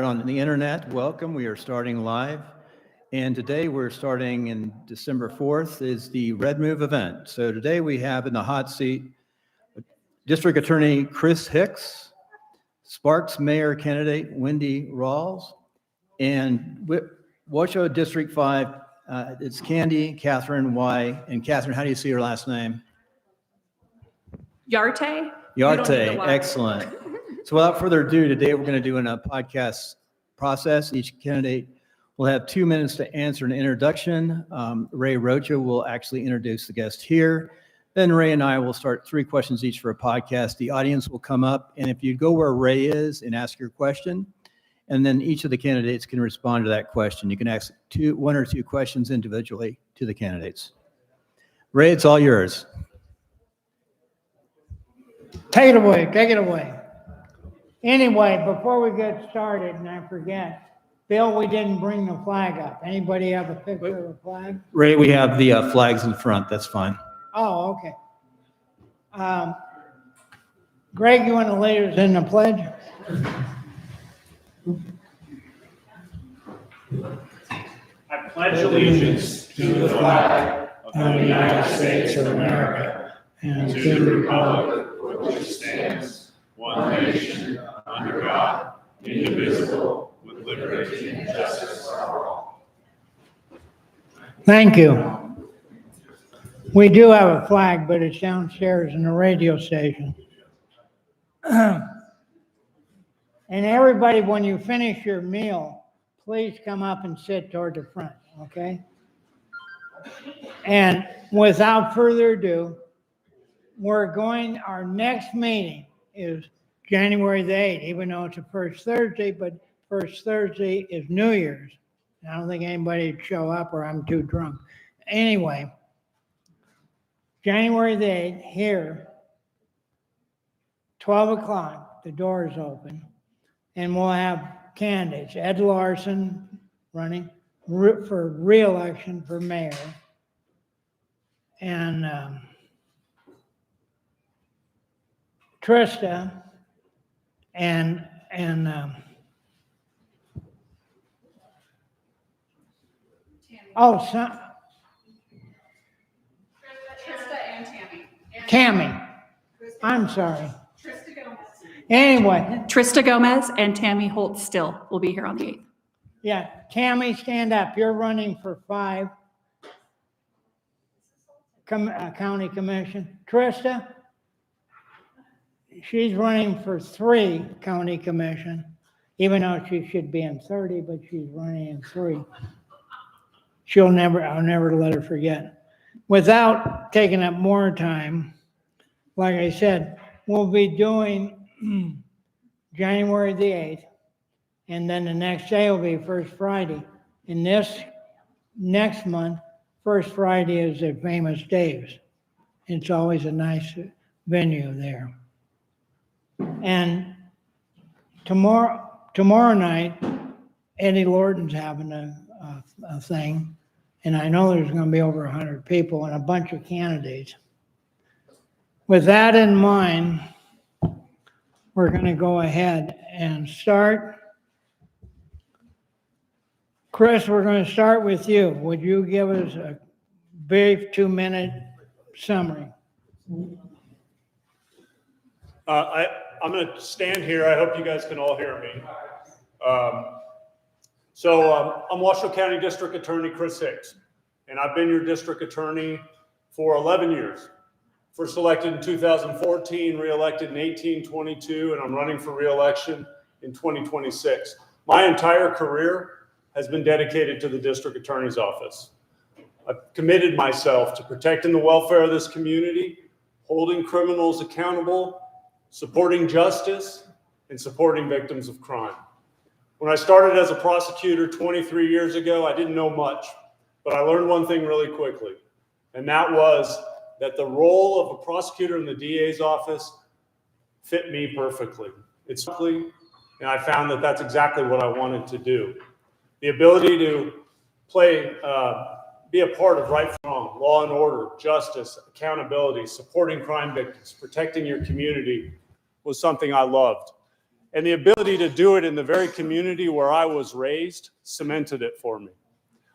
On the internet, welcome. We are starting live. And today we're starting in December 4th is the Redmove event. So today we have in the hot seat District Attorney Chris Hicks, Sparks Mayor candidate Wendi Rawls, and Washoe District 5, it's Katherine Y. And Katherine, how do you see her last name? Yriarte? Yriarte, excellent. So without further ado, today we're going to do a podcast process. Each candidate will have 2 minutes to answer an introduction. Ray Rocha will actually introduce the guest here. Then Ray and I will start 3 questions each for a podcast. The audience will come up, and if you go where Ray is and ask your question, and then each of the candidates can respond to that question. You can ask 1 or 2 questions individually to the candidates. Ray, it's all yours. Take it away. Anyway, before we get started, and I forget, Bill, we didn't bring the flag up. Anybody have a picture of the flag? Ray, we have the flags in front. That's fine. Oh, okay. Greg, you want to lead us in the pledge? I pledge allegiance to the flag of the United States of America and to the republic for which it stands, one nation, under God, indivisible, with liberty and justice for all. Thank you. We do have a flag, but it's downstairs in the radio station. And everybody, when you finish your meal, please come up and sit toward the front, okay? And without further ado, our next meeting is January the 8th, even though it's the first Thursday, but first Thursday is New Year's. I don't think anybody would show up or I'm too drunk. Anyway, January the 8th, here, 12 o'clock, the door is open, and we'll have candidates. Ed Lorton running for re-election for mayor, and Trista and Trista and Tammy. Tammy. I'm sorry. Trista Gomez. Anyway. Trista Gomez and Tammy Holt Still will be here on the 8th. Yeah, Tammy, stand up. You're running for 5 county commission. Trista, she's running for 3 county commission, even though she should be in 30, but she's running in 3. I'll never let her forget. Without taking up more time, like I said, we'll be doing January the 8th, and then the next day will be First Friday. And this next month, First Friday is at Famous Dave's. It's always a nice venue there. And tomorrow night, Eddie Lorton's having a thing, and I know there's going to be over 100 people and a bunch of candidates. With that in mind, we're going to go ahead and start. Chris, we're going to start with you. Would you give us a brief 2-minute summary? I'm going to stand here. I hope you guys can all hear me. I'm Washoe County District Attorney Chris Hicks, and I've been your district attorney for 11 years. First elected in 2014, re-elected in 1822, and I'm running for re-election in 2026. My entire career has been dedicated to the district attorney's office. I've committed myself to protecting the welfare of this community, holding criminals accountable, supporting justice, and supporting victims of crime. When I started as a prosecutor 23 years ago, I didn't know much, but I learned one thing really quickly, and that was that the role of a prosecutor in the DA's office fit me perfectly. And I found that that's exactly what I wanted to do. The ability to be a part of right from wrong, law and order, justice, accountability, supporting crime victims, protecting your community was something I loved. And the ability to do it in the very community where I was raised cemented it for me.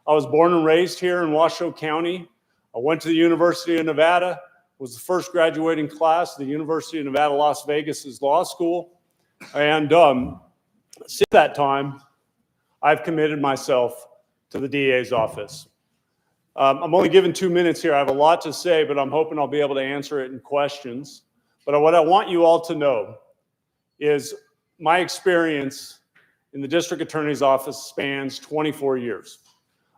I was born and raised here in Washoe County. I went to the University of Nevada, was the first graduating class of the University of Nevada, Las Vegas's law school. And since that time, I've committed myself to the DA's office. I'm only given 2 minutes here. I have a lot to say, but I'm hoping I'll be able to answer it in questions. But what I want you all to know is my experience in the district attorney's office spans 24 years.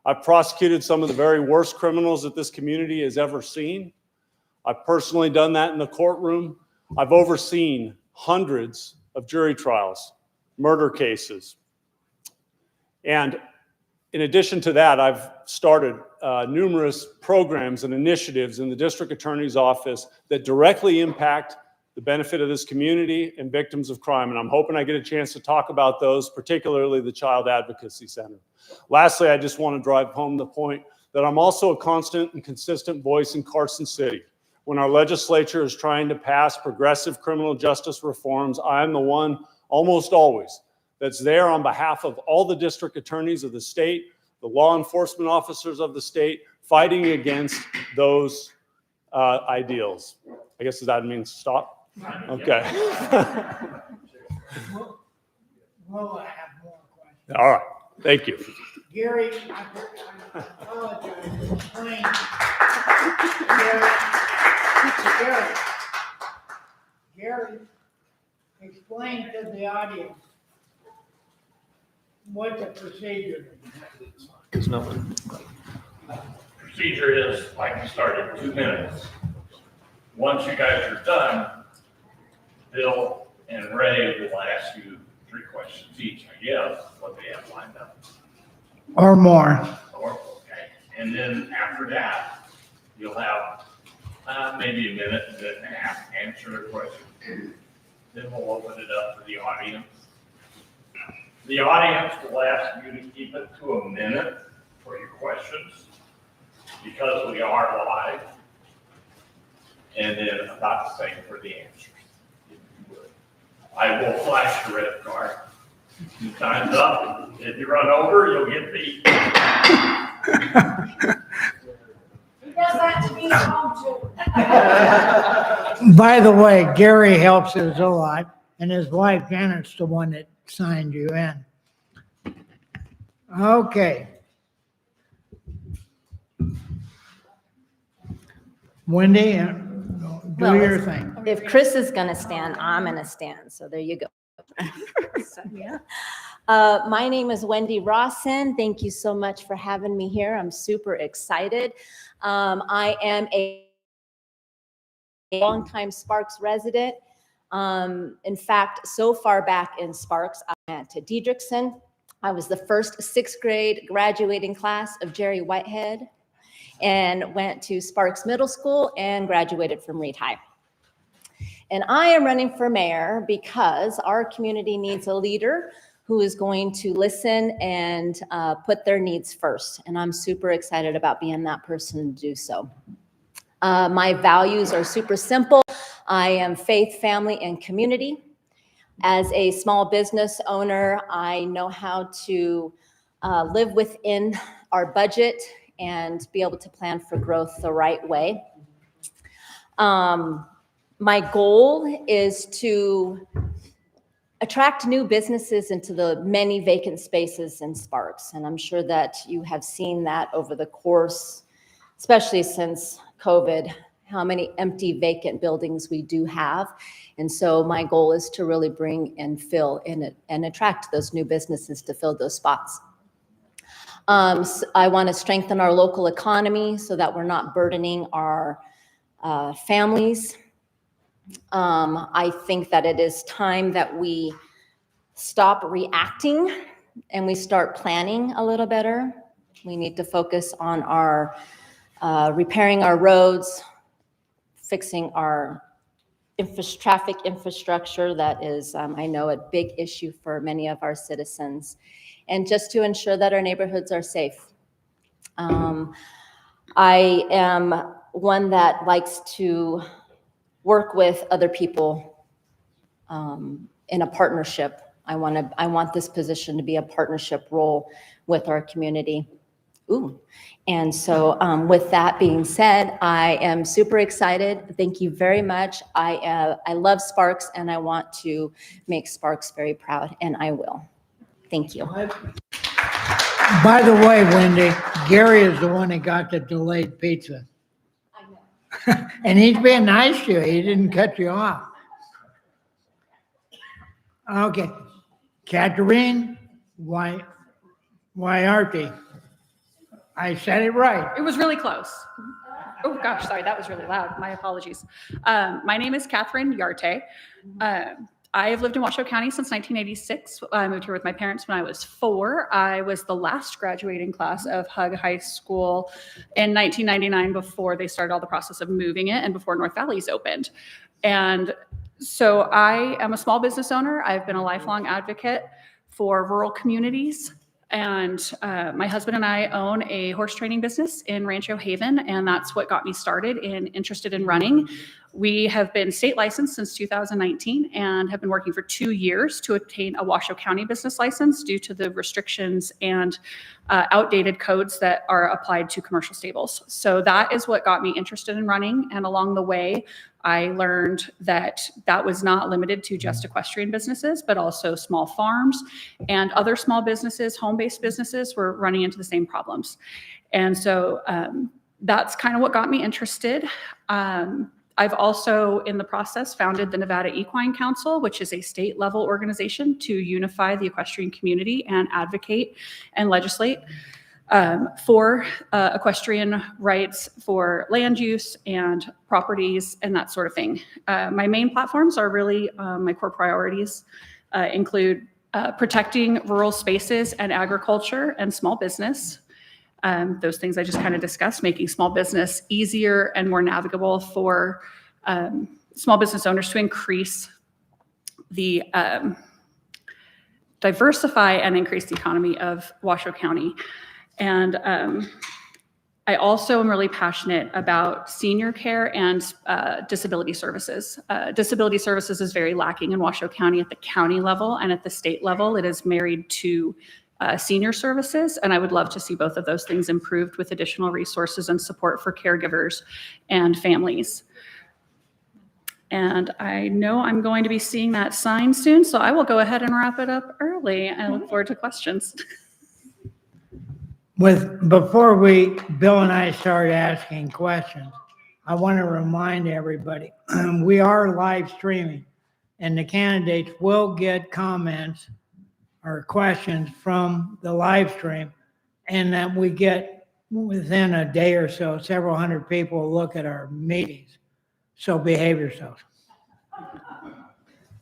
I've prosecuted some of the very worst criminals that this community has ever seen. I've personally done that in the courtroom. I've overseen hundreds of jury trials, murder cases. And in addition to that, I've started numerous programs and initiatives in the district attorney's office that directly impact the benefit of this community and victims of crime. And I'm hoping I get a chance to talk about those, particularly the Child Advocacy Center. Lastly, I just want to drive home the point that I'm also a constant and consistent voice in Carson City. When our legislature is trying to pass progressive criminal justice reforms, I'm the one almost always that's there on behalf of all the district attorneys of the state, the law enforcement officers of the state, fighting against those ideals. I guess does that mean stop? Okay. We'll have more questions. All right. Thank you. Gary, I apologize. Explain. Gary, explain to the audience what the procedure is. Because no one. Procedure is like you started, 2 minutes. Once you guys are done, Bill and Ray will ask you 3 questions each, I guess, what they have lined up. Or more. Okay. And then after that, you'll have maybe a minute and a half to answer the question. Then we'll open it up to the audience. The audience will ask you to keep it to a minute for your questions because we are live. And then about the same for the answers, if you would. I will flash the red card. Time's up. If you run over, you'll get beat. He does that to me at home too. By the way, Gary helps us a lot, and his wife Janet's the one that signed you in. Okay. Wendy, do Well, your thing. If Chris is going to stand, I'm going to stand. So there you go. Yeah. My name is Wendi Rawson. Thank you so much for having me here. I'm super excited. I am a longtime Sparks resident. In fact, so far back in Sparks, I went to Diedrichson. I was the first 6th grade graduating class of Jerry Whitehead and went to Sparks Middle School and graduated from Reed High. And I am running for mayor because our community needs a leader who is going to listen and put their needs first. And I'm super excited about being that person to do so. My values are super simple. I am faith, family, and community. As a small business owner, I know how to live within our budget and be able to plan for growth the right way. My goal is to attract new businesses into the many vacant spaces in Sparks. And I'm sure that you have seen that over the course, especially since COVID, how many empty vacant buildings we do have. And so my goal is to really bring and fill in it and attract those new businesses to fill those spots. So I want to strengthen our local economy so that we're not burdening our families. I think that it is time that we stop reacting and we start planning a little better. We need to focus on our repairing our roads, fixing our traffic infrastructure that is, I know, a big issue for many of our citizens, and just to ensure that our neighborhoods are safe. I am one that likes to work with other people in a partnership. I want this position to be a partnership role with our community. Ooh. And so with that being said, I am super excited. Thank you very much. I love Sparks and I want to make Sparks very proud, and I will. Thank you. By the way, Wendy, Gary is the one that got the delayed pizza. I know. And he's being nice to you. He didn't cut you off. Okay. Katherine, Yriarte. I said it right. It was really close. Oh gosh, sorry, that was really loud. My apologies. My name is Katherine Yriarte. I have lived in Washoe County since 1986. I moved here with my parents when I was 4. I was the last graduating class of Hug High School in 1999 before they started all the process of moving it and before North Valley's opened. And so I am a small business owner. I've been a lifelong advocate for rural communities. And my husband and I own a horse training business in Rancho Haven, and that's what got me started and interested in running. We have been state licensed since 2019 and have been working for 2 years to obtain a Washoe County business license due to the restrictions and outdated codes that are applied to commercial stables. So that is what got me interested in running. And along the way, I learned that that was not limited to just equestrian businesses, but also small farms and other small businesses, home-based businesses were running into the same problems. And so that's kind of what got me interested. I've also, in the process, founded the Nevada Equine Council, which is a state-level organization to unify the equestrian community and advocate and legislate for equestrian rights for land use and properties and that sort of thing. My main platforms are really my core priorities include protecting rural spaces and agriculture and small business. Those things I just kind of discussed, making small business easier and more navigable for small business owners to increase the diversify and increase the economy of Washoe County. And I also am really passionate about senior care and disability services. Disability services is very lacking in Washoe County at the county level, and at the state level, it is married to senior services. And I would love to see both of those things improved with additional resources and support for caregivers and families. And I know I'm going to be seeing that sign soon, so I will go ahead and wrap it up early. I look forward to questions. Before Bill and I start asking questions, I want to remind everybody, we are live streaming and the candidates will get comments or questions from the live stream, and that we get within a day or so, several hundred people look at our meetings. So behave yourselves.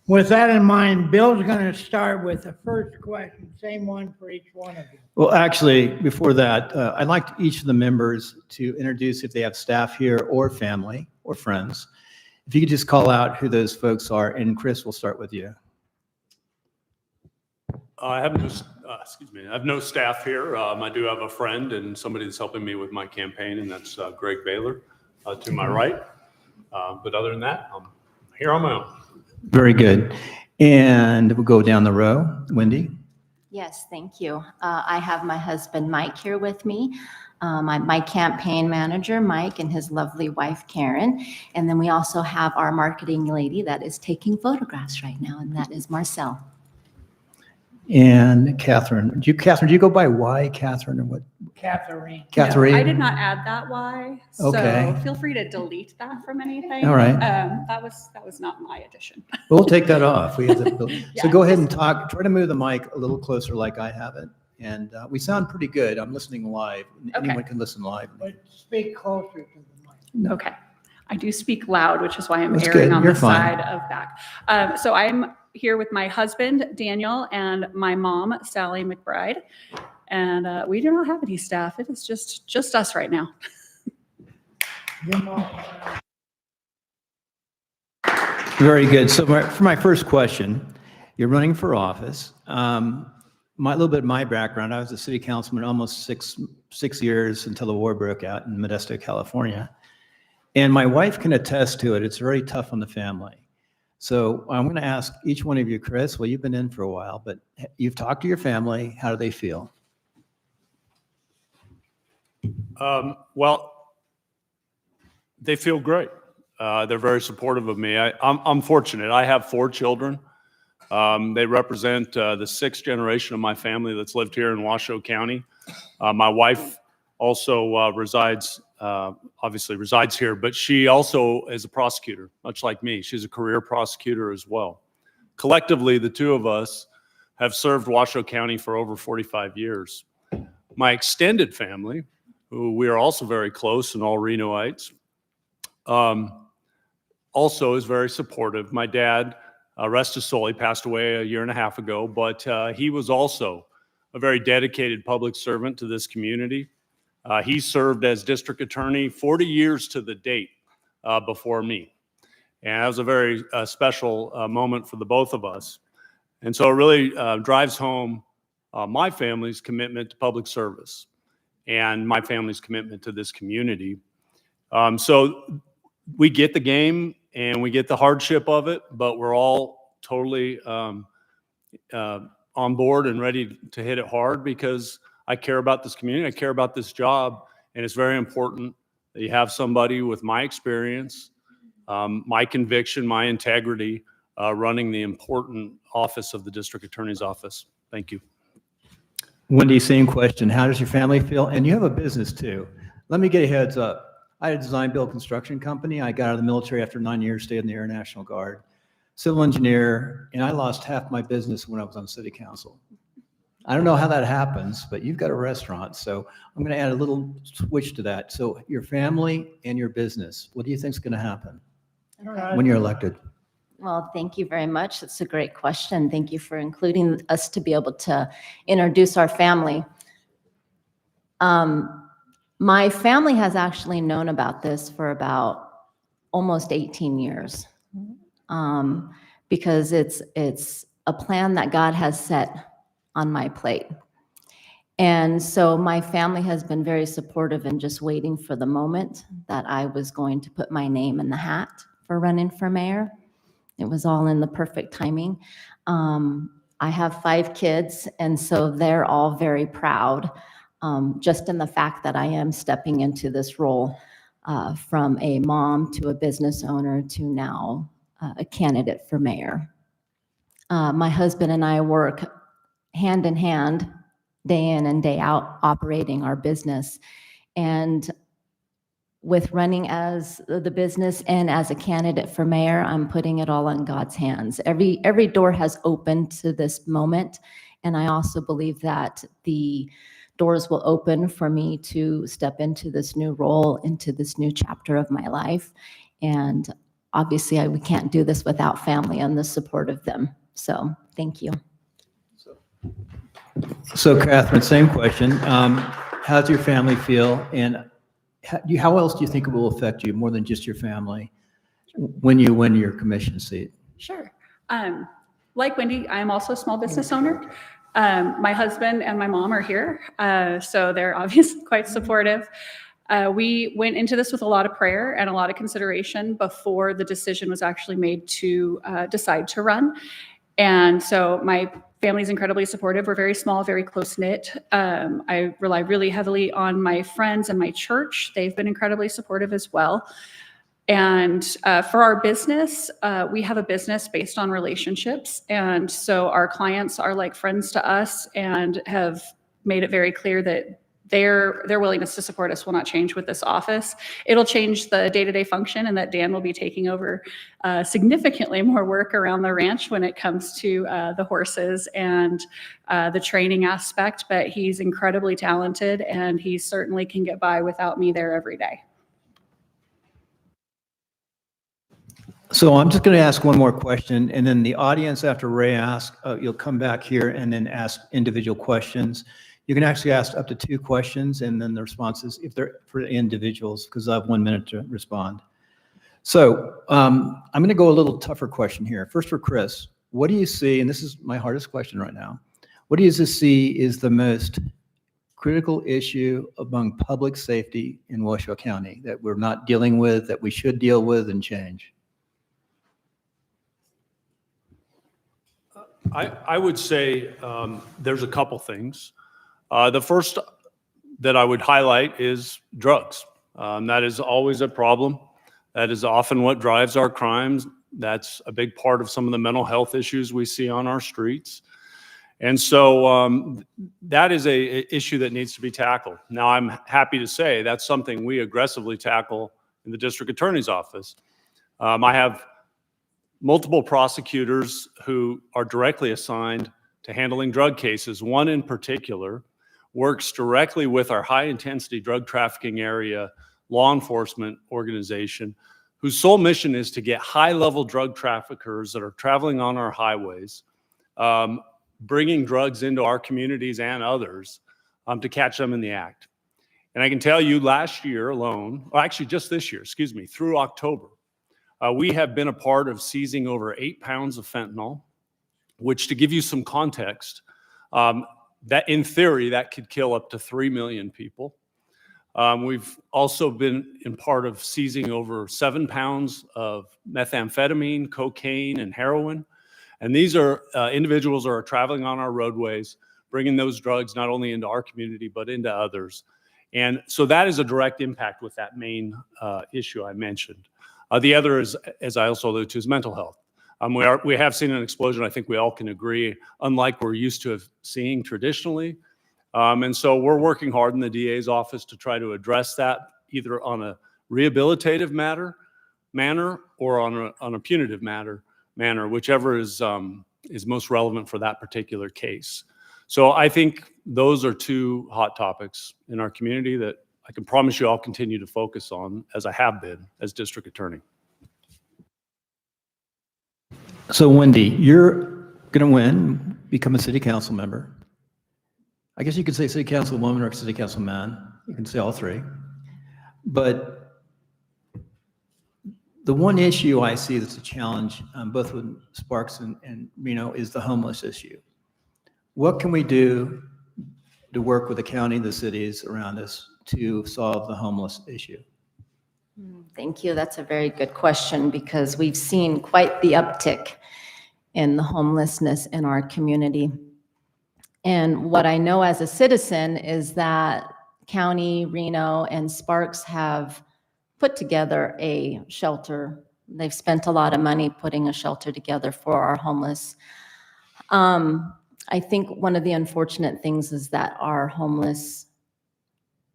With that in mind, Bill's going to start with the first question, same one for each one of you. Well, actually, before that, I'd like each of the members to introduce if they have staff here or family or friends. If you could just call out who those folks are, and Chris, we'll start with you. I have no staff here. I do have a friend and somebody that's helping me with my campaign, and that's Greg Baylor to my right. But other than that, I'm here on my own. Very good. And we'll go down the row. Wendi? Yes, thank you. I have my husband, Mike, here with me. My campaign manager, Mike, and his lovely wife, Karen. And then we also have our marketing lady that is taking photographs right now, and that is Marcel. And Katherine. Do you go by Y, Katherine, or what? Katherine. Katherine? No, I did not add that Y, so Okay. feel free to delete that from anything. All right. That was not my addition. We'll take that off. We have the, so Yeah. go ahead and talk. Try to move the mic a little closer like I have it. And we sound pretty good. I'm listening live. Okay. Anyone can listen live. But speak closer to the mic. Okay. I do speak loud, which is why I'm That's erring good. on You're the fine. side of back. So I'm here with my husband, Daniel, and my mom, Sally McBride. And we do not have any staff. It is just us right now. Your mom. Very good. So for my first question, you're running for office. Little bit of my background, I was a city councilman almost six years until the war broke out in Modesto, California. And my wife can attest to it. It's very tough on the family. So I'm going to ask each one of you, Chris, well, you've been in for a while, but you've talked to your family. How do they feel? Well, they feel great. They're very supportive of me. I'm fortunate. I have 4 children. They represent the 6th generation of my family that's lived here in Washoe County. My wife also obviously resides here, but she also is a prosecutor, much like me. She's a career prosecutor as well. Collectively, the 2 of us have served Washoe County for over 45 years. My extended family, who we are also very close and all Renoites, also is very supportive. My dad, rest his soul, he passed away a year and a half ago, but he was also a very dedicated public servant to this community. He served as district attorney 40 years to the date before me. And that was a very special moment for the both of us. And so it really drives home my family's commitment to public service and my family's commitment to this community. So we get the game and we get the hardship of it, but we're all totally on board and ready to hit it hard because I care about this community, I care about this job, and it's very important that you have somebody with my experience, my conviction, my integrity, running the important office of the district attorney's office. Thank you. Wendi, same question. How does your family feel? And you have a business too. Let me get a heads up. I had a design build construction company. I got out of the military after 9 years, stayed in the Air National Guard, civil engineer, and I lost half my business when I was on city council. I don't know how that happens, but you've got a restaurant. So I'm going to add a little switch to that. So your family and your business, what do you think is going to happen when you're elected? Well, thank you very much. That's a great question. Thank you for including us to be able to introduce our family. My family has actually known about this for about almost 18 years because it's a plan that God has set on my plate. And so my family has been very supportive and just waiting for the moment that I was going to put my name in the hat for running for mayor. It was all in the perfect timing. I have 5 kids, and so they're all very proud, just in the fact that I am stepping into this role from a mom to a business owner to now a candidate for mayor. My husband and I work hand in hand, day in and day out, operating our business. And with running as the business and as a candidate for mayor, I'm putting it all in God's hands. Every door has opened to this moment. And I also believe that the doors will open for me to step into this new role, into this new chapter of my life. And obviously, we can't do this without family and the support of them. So thank you. So Katherine, same question. How does your family feel? And how else do you think it will affect you more than just your family when you win your commission seat? Sure. Like Wendi, I'm also a small business owner. My husband and my mom are here, so they're obviously quite supportive. We went into this with a lot of prayer and a lot of consideration before the decision was actually made to decide to run. And so my family's incredibly supportive. We're very small, very close-knit. I rely really heavily on my friends and my church. They've been incredibly supportive as well. And for our business, we have a business based on relationships. And so our clients are like friends to us and have made it very clear that their willingness to support us will not change with this office. It'll change the day-to-day function, and that Dan will be taking over significantly more work around the ranch when it comes to the horses and the training aspect. But he's incredibly talented, and he certainly can get by without me there every day. So I'm just going to ask one more question, and then the audience, after Ray asks, you'll come back here and then ask individual questions. You can actually ask up to 2 questions, and then the responses, if they're for individuals, because I have 1 minute to respond. So I'm going to go a little tougher question here. First for Chris, what do you see, and this is my hardest question right now, what do you see is the most critical issue among public safety in Washoe County that we're not dealing with, that we should deal with and change? I would say there's a couple things. The first that I would highlight is drugs. That is always a problem. That is often what drives our crimes. That's a big part of some of the mental health issues we see on our streets. And so that is a issue that needs to be tackled. Now, I'm happy to say that's something we aggressively tackle in the district attorney's office. I have multiple prosecutors who are directly assigned to handling drug cases. One in particular works directly with our high-intensity drug trafficking area law enforcement organization, whose sole mission is to get high-level drug traffickers that are traveling on our highways, bringing drugs into our communities and others, to catch them in the act. And I can tell you last year alone, or actually just this year, excuse me, through October, we have been a part of seizing over 8 pounds of fentanyl, which, to give you some context, that in theory, that could kill up to 3 million people. We've also been in part of seizing over 7 pounds of methamphetamine, cocaine, and heroin. And these are individuals that are traveling on our roadways, bringing those drugs not only into our community, but into others. And so that is a direct impact with that main issue I mentioned. The other is, as I also alluded to, is mental health. We have seen an explosion, I think we all can agree, unlike we're used to seeing traditionally. And so we're working hard in the DA's office to try to address that, either on a rehabilitative manner or on a punitive manner, whichever is most relevant for that particular case. So I think those are two hot topics in our community that I can promise you I'll continue to focus on, as I have been as district attorney. So Wendi, you're going to win, become a city council member. I guess you could say city councilwoman or city councilman. You can say all three. But the one issue I see that's a challenge, both with Sparks and Reno, is the homeless issue. What can we do to work with the county and the cities around us to solve the homeless issue? Thank you. That's a very good question, because we've seen quite the uptick in the homelessness in our community. And what I know as a citizen is that County, Reno, and Sparks have put together a shelter. They've spent a lot of money putting a shelter together for our homeless. I think one of the unfortunate things is that our homeless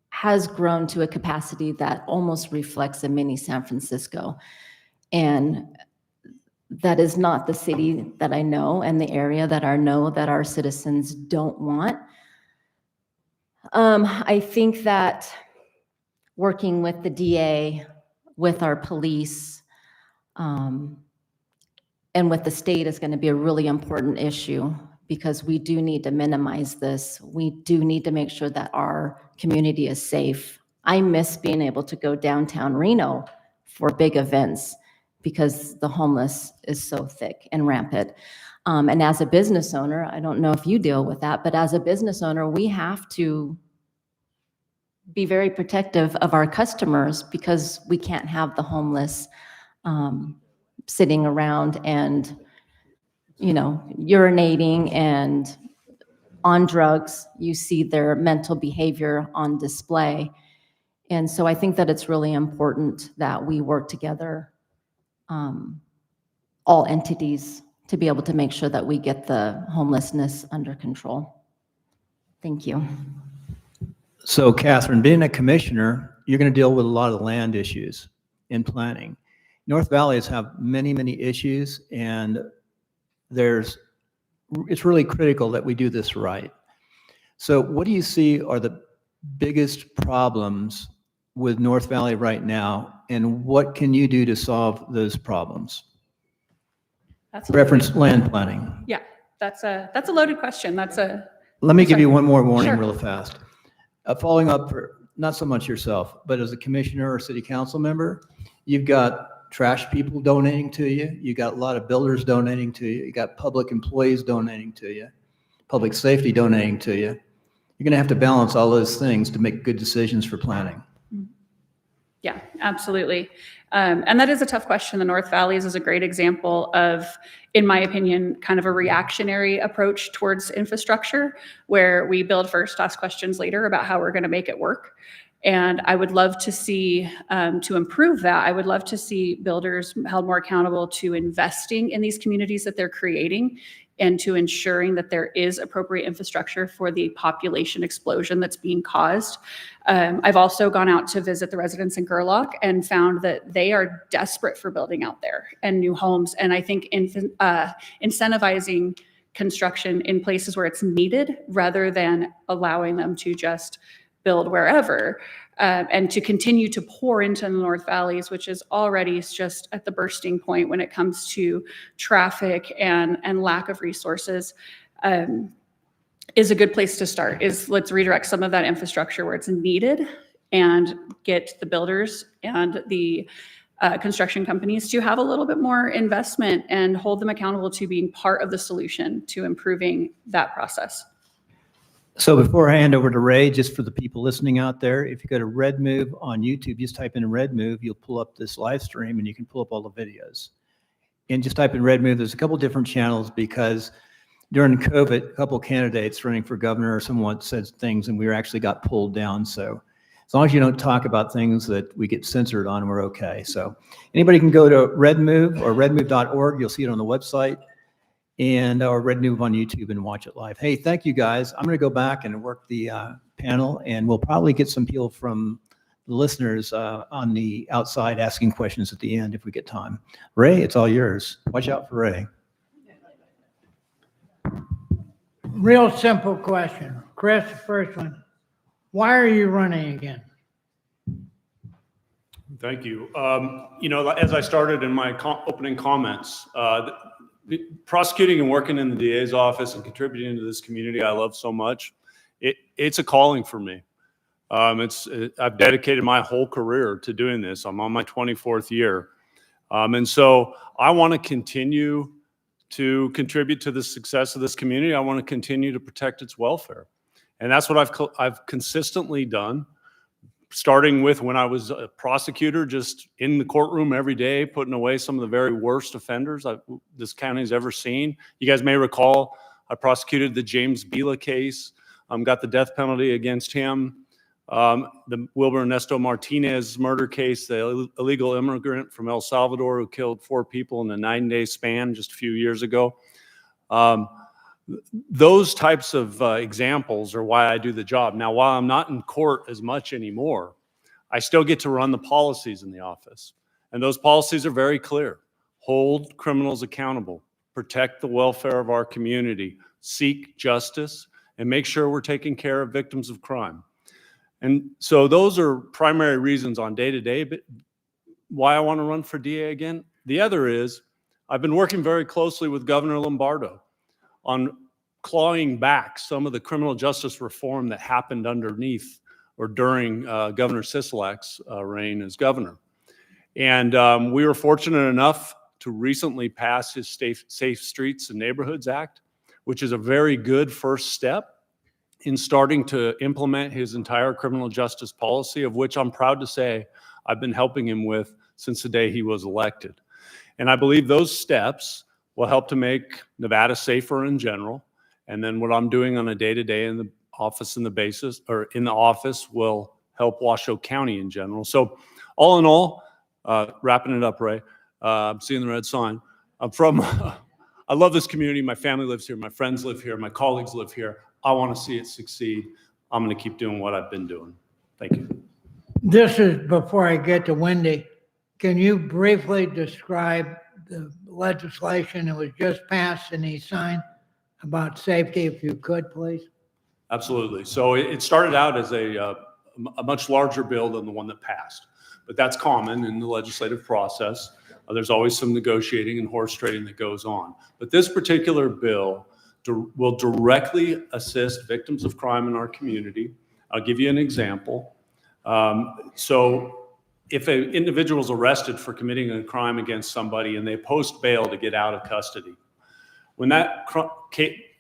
has grown to a capacity that almost reflects a mini San Francisco. And that is not the city that I know and the area that I know that our citizens don't want. I think that working with the DA, with our police, and with the state is going to be a really important issue, because we do need to minimize this. We do need to make sure that our community is safe. I miss being able to go downtown Reno for big events because the homeless is so thick and rampant. And as a business owner, I don't know if you deal with that, but as a business owner, we have to be very protective of our customers, because we can't have the homeless sitting around and, you know, urinating and on drugs. You see their mental behavior on display. And so I think that it's really important that we work together, all entities, to be able to make sure that we get the homelessness under control. Thank you. So Katherine, being a commissioner, you're going to deal with a lot of land issues in planning. North Valleys have many, many issues, and it's really critical that we do this right. So what do you see are the biggest problems with North Valley right now, and what can you do to solve those problems? That's Reference land planning. Yeah, that's a loaded question. Let me give you one more warning Sure. real fast. Following up for not so much yourself, but as a commissioner or city council member, you've got trash people donating to you. You got a lot of builders donating to you. You got public employees donating to you, public safety donating to you. You're going to have to balance all those things to make good decisions for planning. Yeah, absolutely. And that is a tough question. The North Valleys is a great example of in my opinion, kind of a reactionary approach towards infrastructure, where we build first, ask questions later about how we're going to make it work. And I would love to see, to improve that, I would love to see builders held more accountable to investing in these communities that they're creating and to ensuring that there is appropriate infrastructure for the population explosion that's being caused. I've also gone out to visit the residents in Gerlach and found that they are desperate for building out there and new homes. And I think incentivizing construction in places where it's needed rather than allowing them to just build wherever, and to continue to pour into the North Valleys, which is already just at the bursting point when it comes to traffic and lack of resources, is a good place to start. Let's redirect some of that infrastructure where it's needed and get the builders and the construction companies to have a little bit more investment and hold them accountable to being part of the solution to improving that process. So before I hand over to Ray, just for the people listening out there, if you go to Redmove on YouTube, just type in Redmove, you'll pull up this live stream and you can pull up all the videos. And just type in Redmove. There's a couple different channels because during COVID, a couple candidates running for governor or someone said things and we actually got pulled down. So as long as you don't talk about things that we get censored on, we're okay. So anybody can go to Redmove or redmove.org. You'll see it on the website. And or Redmove on YouTube and watch it live. Hey, thank you guys. I'm going to go back and work the panel, and we'll probably get some people from the listeners on the outside asking questions at the end if we get time. Ray, it's all yours. Watch out for Ray. Real simple question. Chris, first one. Why are you running again? Thank you. As I started in my opening comments, prosecuting and working in the DA's office and contributing to this community I love so much, it's a calling for me. I've dedicated my whole career to doing this. I'm on my 24th year. And so I want to continue to contribute to the success of this community. I want to continue to protect its welfare. And that's what I've consistently done, starting with when I was a prosecutor, just in the courtroom every day, putting away some of the very worst offenders this county's ever seen. You guys may recall, I prosecuted the James Bila case, got the death penalty against him. The Wilbur Ernesto Martinez murder case, the illegal immigrant from El Salvador who killed 4 people in a 9-day span just a few years ago. Those types of examples are why I do the job. Now, while I'm not in court as much anymore, I still get to run the policies in the office. And those policies are very clear. Hold criminals accountable, protect the welfare of our community, seek justice, and make sure we're taking care of victims of crime. And so those are primary reasons on day-to-day, but why I want to run for DA again. The other is I've been working very closely with Governor Lombardo on clawing back some of the criminal justice reform that happened underneath or during Governor Sisolak's reign as governor. And we were fortunate enough to recently pass his Safe Streets and Neighborhoods Act, which is a very good first step in starting to implement his entire criminal justice policy, of which I'm proud to say I've been helping him with since the day he was elected. And I believe those steps will help to make Nevada safer in general. And then what I'm doing on a day-to-day in the office in the office will help Washoe County in general. So all in all, wrapping it up, Ray, I'm seeing the red sign. I love this community. My family lives here. My friends live here. My colleagues live here. I want to see it succeed. I'm going to keep doing what I've been doing. Thank you. This is before I get to Wendi. Can you briefly describe the legislation that was just passed and he signed about safety, if you could, please? Absolutely. So it started out as a much larger bill than the one that passed, but that's common in the legislative process. There's always some negotiating and horse trading that goes on. But this particular bill will directly assist victims of crime in our community. I'll give you an example. So if an individual is arrested for committing a crime against somebody and they post bail to get out of custody, when that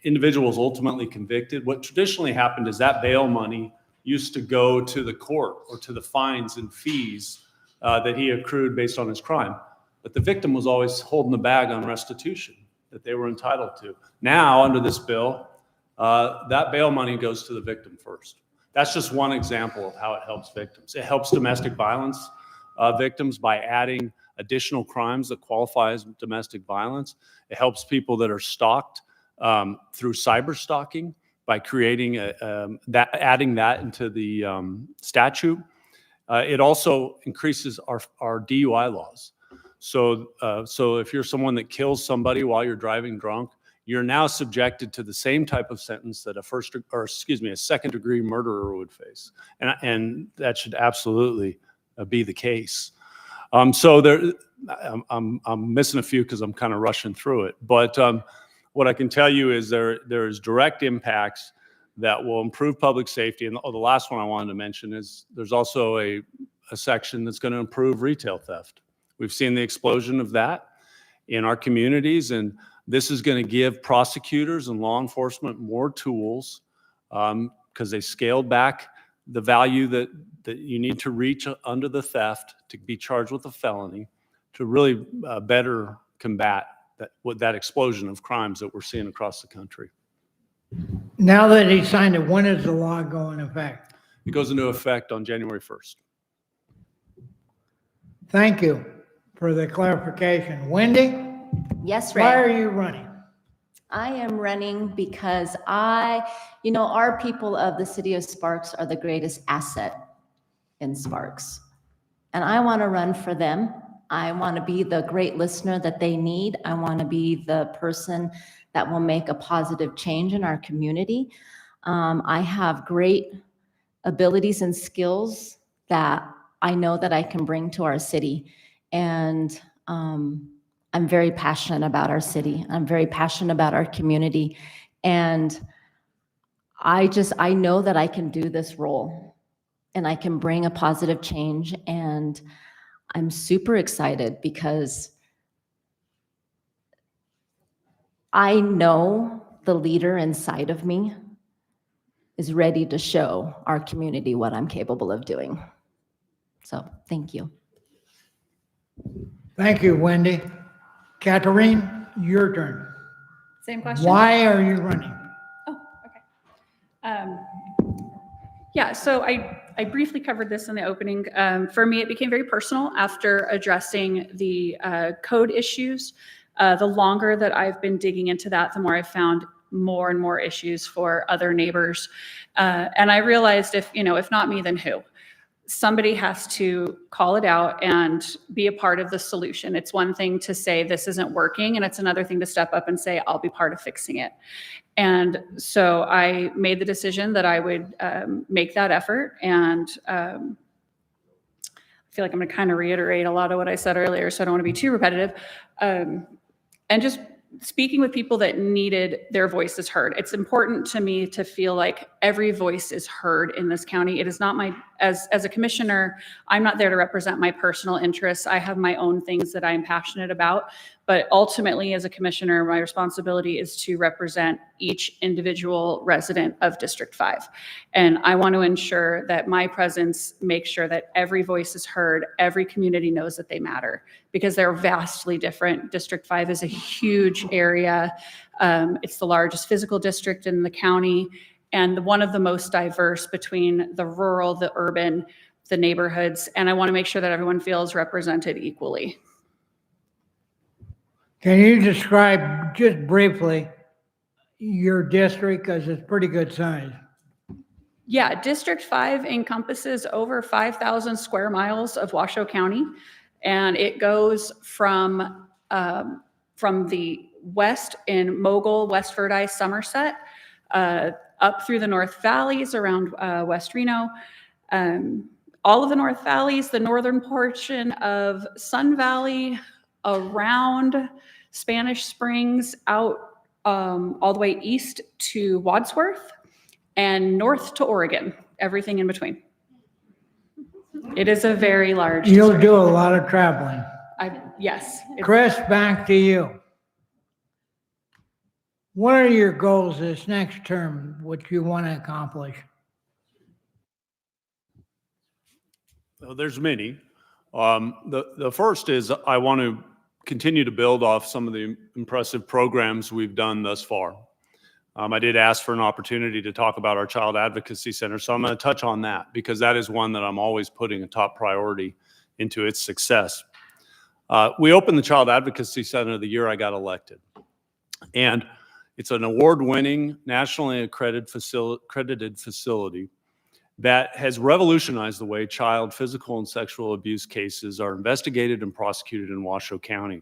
individual is ultimately convicted, what traditionally happened is that bail money used to go to the court or to the fines and fees that he accrued based on his crime. But the victim was always holding the bag on restitution. that they were entitled to. Now, under this bill, that bail money goes to the victim first. That's just one example of how it helps victims. It helps domestic violence victims by adding additional crimes that qualify as domestic violence. It helps people that are stalked through cyber stalking by creating adding that into the statute. It also increases our DUI laws. So if you're someone that kills somebody while you're driving drunk, you're now subjected to the same type of sentence that a second degree murderer would face. And that should absolutely be the case. So there, I'm missing a few because I'm kind of rushing through it. But what I can tell you is there is direct impacts that will improve public safety. And the last one I wanted to mention is there's also a section that's going to improve retail theft. We've seen the explosion of that in our communities, and this is going to give prosecutors and law enforcement more tools because they scaled back the value that you need to reach under the theft to be charged with a felony to really better combat that explosion of crimes that we're seeing across the country. Now that he signed it, when does the law go in effect? It goes into effect on January 1st. Thank you for the clarification. Wendy, Yes, Ray. why are you running? I am running because our people of the city of Sparks are the greatest asset in Sparks. And I want to run for them. I want to be the great listener that they need. I want to be the person that will make a positive change in our community. I have great abilities and skills that I know that I can bring to our city. And I'm very passionate about our city. I'm very passionate about our community. And I know that I can do this role and I can bring a positive change. And I'm super excited because I know the leader inside of me is ready to show our community what I'm capable of doing. So thank you. Thank you, Wendy. Katherine, your turn. Same question? Why are you running? Oh, okay. Yeah, so I briefly covered this in the opening. For me, it became very personal after addressing the code issues. The longer that I've been digging into that, the more I found more and more issues for other neighbors. And I realized if not me, then who? Somebody has to call it out and be a part of the solution. It's one thing to say this isn't working, and it's another thing to step up and say, I'll be part of fixing it. And so I made the decision that I would make that effort. And I feel like I'm going to kind of reiterate a lot of what I said earlier, so I don't want to be too repetitive. And just speaking with people that needed their voices heard. It's important to me to feel like every voice is heard in this county. It is not as a commissioner, I'm not there to represent my personal interests. I have my own things that I'm passionate about. But ultimately, as a commissioner, my responsibility is to represent each individual resident of District 5. And I want to ensure that my presence makes sure that every voice is heard, every community knows that they matter, because they're vastly different. District 5 is a huge area. It's the largest physical district in the county, and one of the most diverse between the rural, the urban, the neighborhoods. And I want to make sure that everyone feels represented equally. Can you describe just briefly your district, because it's pretty good size? Yeah, District 5 encompasses over 5,000 square miles of Washoe County, and it goes from the west in Mogul, West Verdi, Somerset, up through the North Valleys around West Reno, all of the North Valleys, the northern portion of Sun Valley, around Spanish Springs, out all the way east to Wadsworth, and north to Oregon, everything in between. It is a very large You'll district. do a lot of traveling. Yes. Chris, back to you. What are your goals this next term, what you want to accomplish? Well, there's many. The first is I want to continue to build off some of the impressive programs we've done thus far. I did ask for an opportunity to talk about our Child Advocacy Center, so I'm going to touch on that because that is one that I'm always putting a top priority into its success. We opened the Child Advocacy Center the year I got elected, and it's an award-winning, nationally accredited facility that has revolutionized the way child physical and sexual abuse cases are investigated and prosecuted in Washoe County.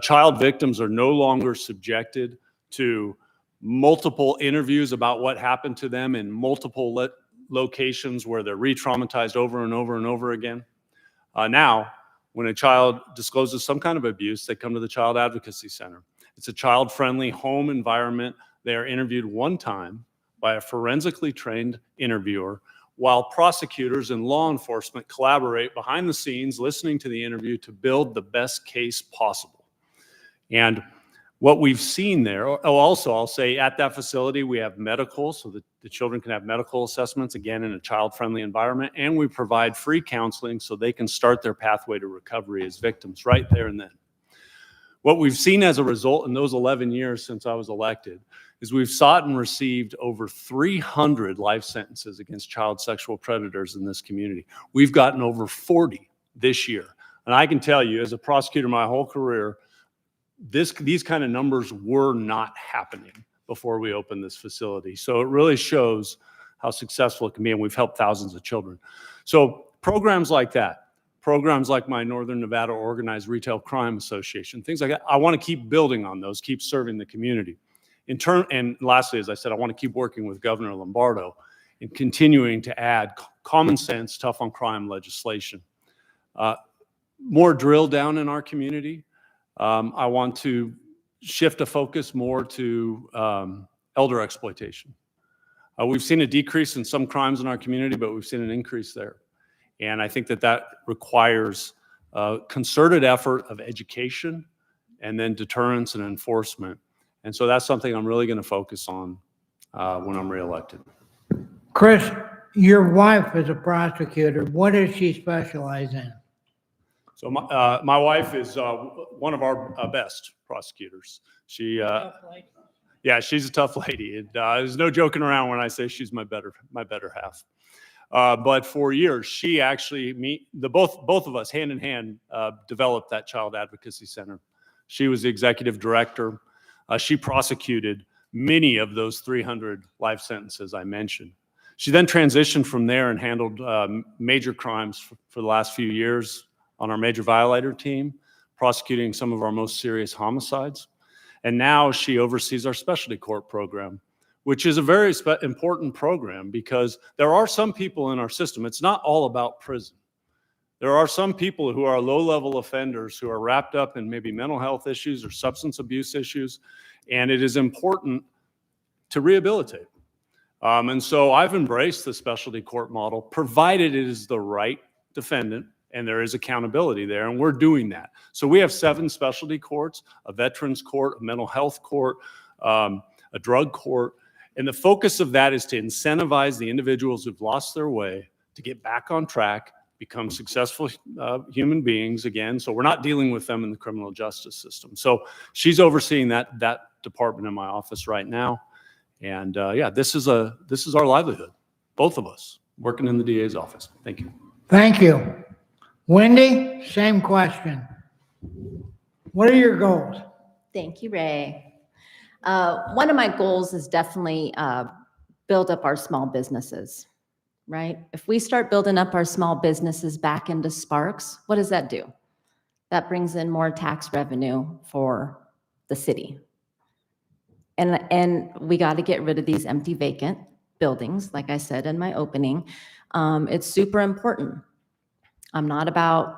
Child victims are no longer subjected to multiple interviews about what happened to them in multiple locations where they're re-traumatized over and over and over again. Now, when a child discloses some kind of abuse, they come to the Child Advocacy Center. It's a child-friendly home environment. They are interviewed one time by a forensically trained interviewer while prosecutors and law enforcement collaborate behind the scenes, listening to the interview to build the best case possible. And what we've seen there, also I'll say at that facility, we have medical so that the children can have medical assessments, again, in a child-friendly environment, and we provide free counseling so they can start their pathway to recovery as victims right there and then. What we've seen as a result in those 11 years since I was elected is we've sought and received over 300 life sentences against child sexual predators in this community. We've gotten over 40 this year. And I can tell you, as a prosecutor my whole career, these kind of numbers were not happening before we opened this facility. So it really shows how successful it can be, and we've helped thousands of children. So programs like that, programs like my Northern Nevada Organized Retail Crime Association, things like that, I want to keep building on those, keep serving the community. And lastly, as I said, I want to keep working with Governor Lombardo and continuing to add common sense, tough on crime legislation. More drill down in our community. I want to shift a focus more to elder exploitation. We've seen a decrease in some crimes in our community, but we've seen an increase there. And I think that requires concerted effort of education and then deterrence and enforcement. And so that's something I'm really going to focus on when I'm reelected. Chris, your wife is a prosecutor. What does she specialize in? So my wife is one of our best prosecutors. Yeah, she's a tough lady. There's no joking around when I say she's my better half. But for years, she actually, both of us, hand in hand, developed that Child Advocacy Center. She was the executive director. She prosecuted many of those 300 life sentences I mentioned. She then transitioned from there and handled major crimes for the last few years on our major violator team, prosecuting some of our most serious homicides. And now she oversees our specialty court program, which is a very important program because there are some people in our system, it's not all about prison. There are some people who are low-level offenders who are wrapped up in maybe mental health issues or substance abuse issues, and it is important to rehabilitate. And so I've embraced the specialty court model, provided it is the right defendant and there is accountability there, and we're doing that. So we have 7 specialty courts, a veterans court, a mental health court, a drug court, and the focus of that is to incentivize the individuals who've lost their way to get back on track, become successful human beings again. So we're not dealing with them in the criminal justice system. So she's overseeing that department in my office right now. And yeah, this is our livelihood, both of us working in the DA's office. Thank you. Thank you. Wendi, same question. What are your goals? Thank you, Ray. One of my goals is definitely build up our small businesses, right? If we start building up our small businesses back into Sparks, what does that do? That brings in more tax revenue for the city. And we got to get rid of these empty vacant buildings, like I said in my opening. It's super important. I'm not about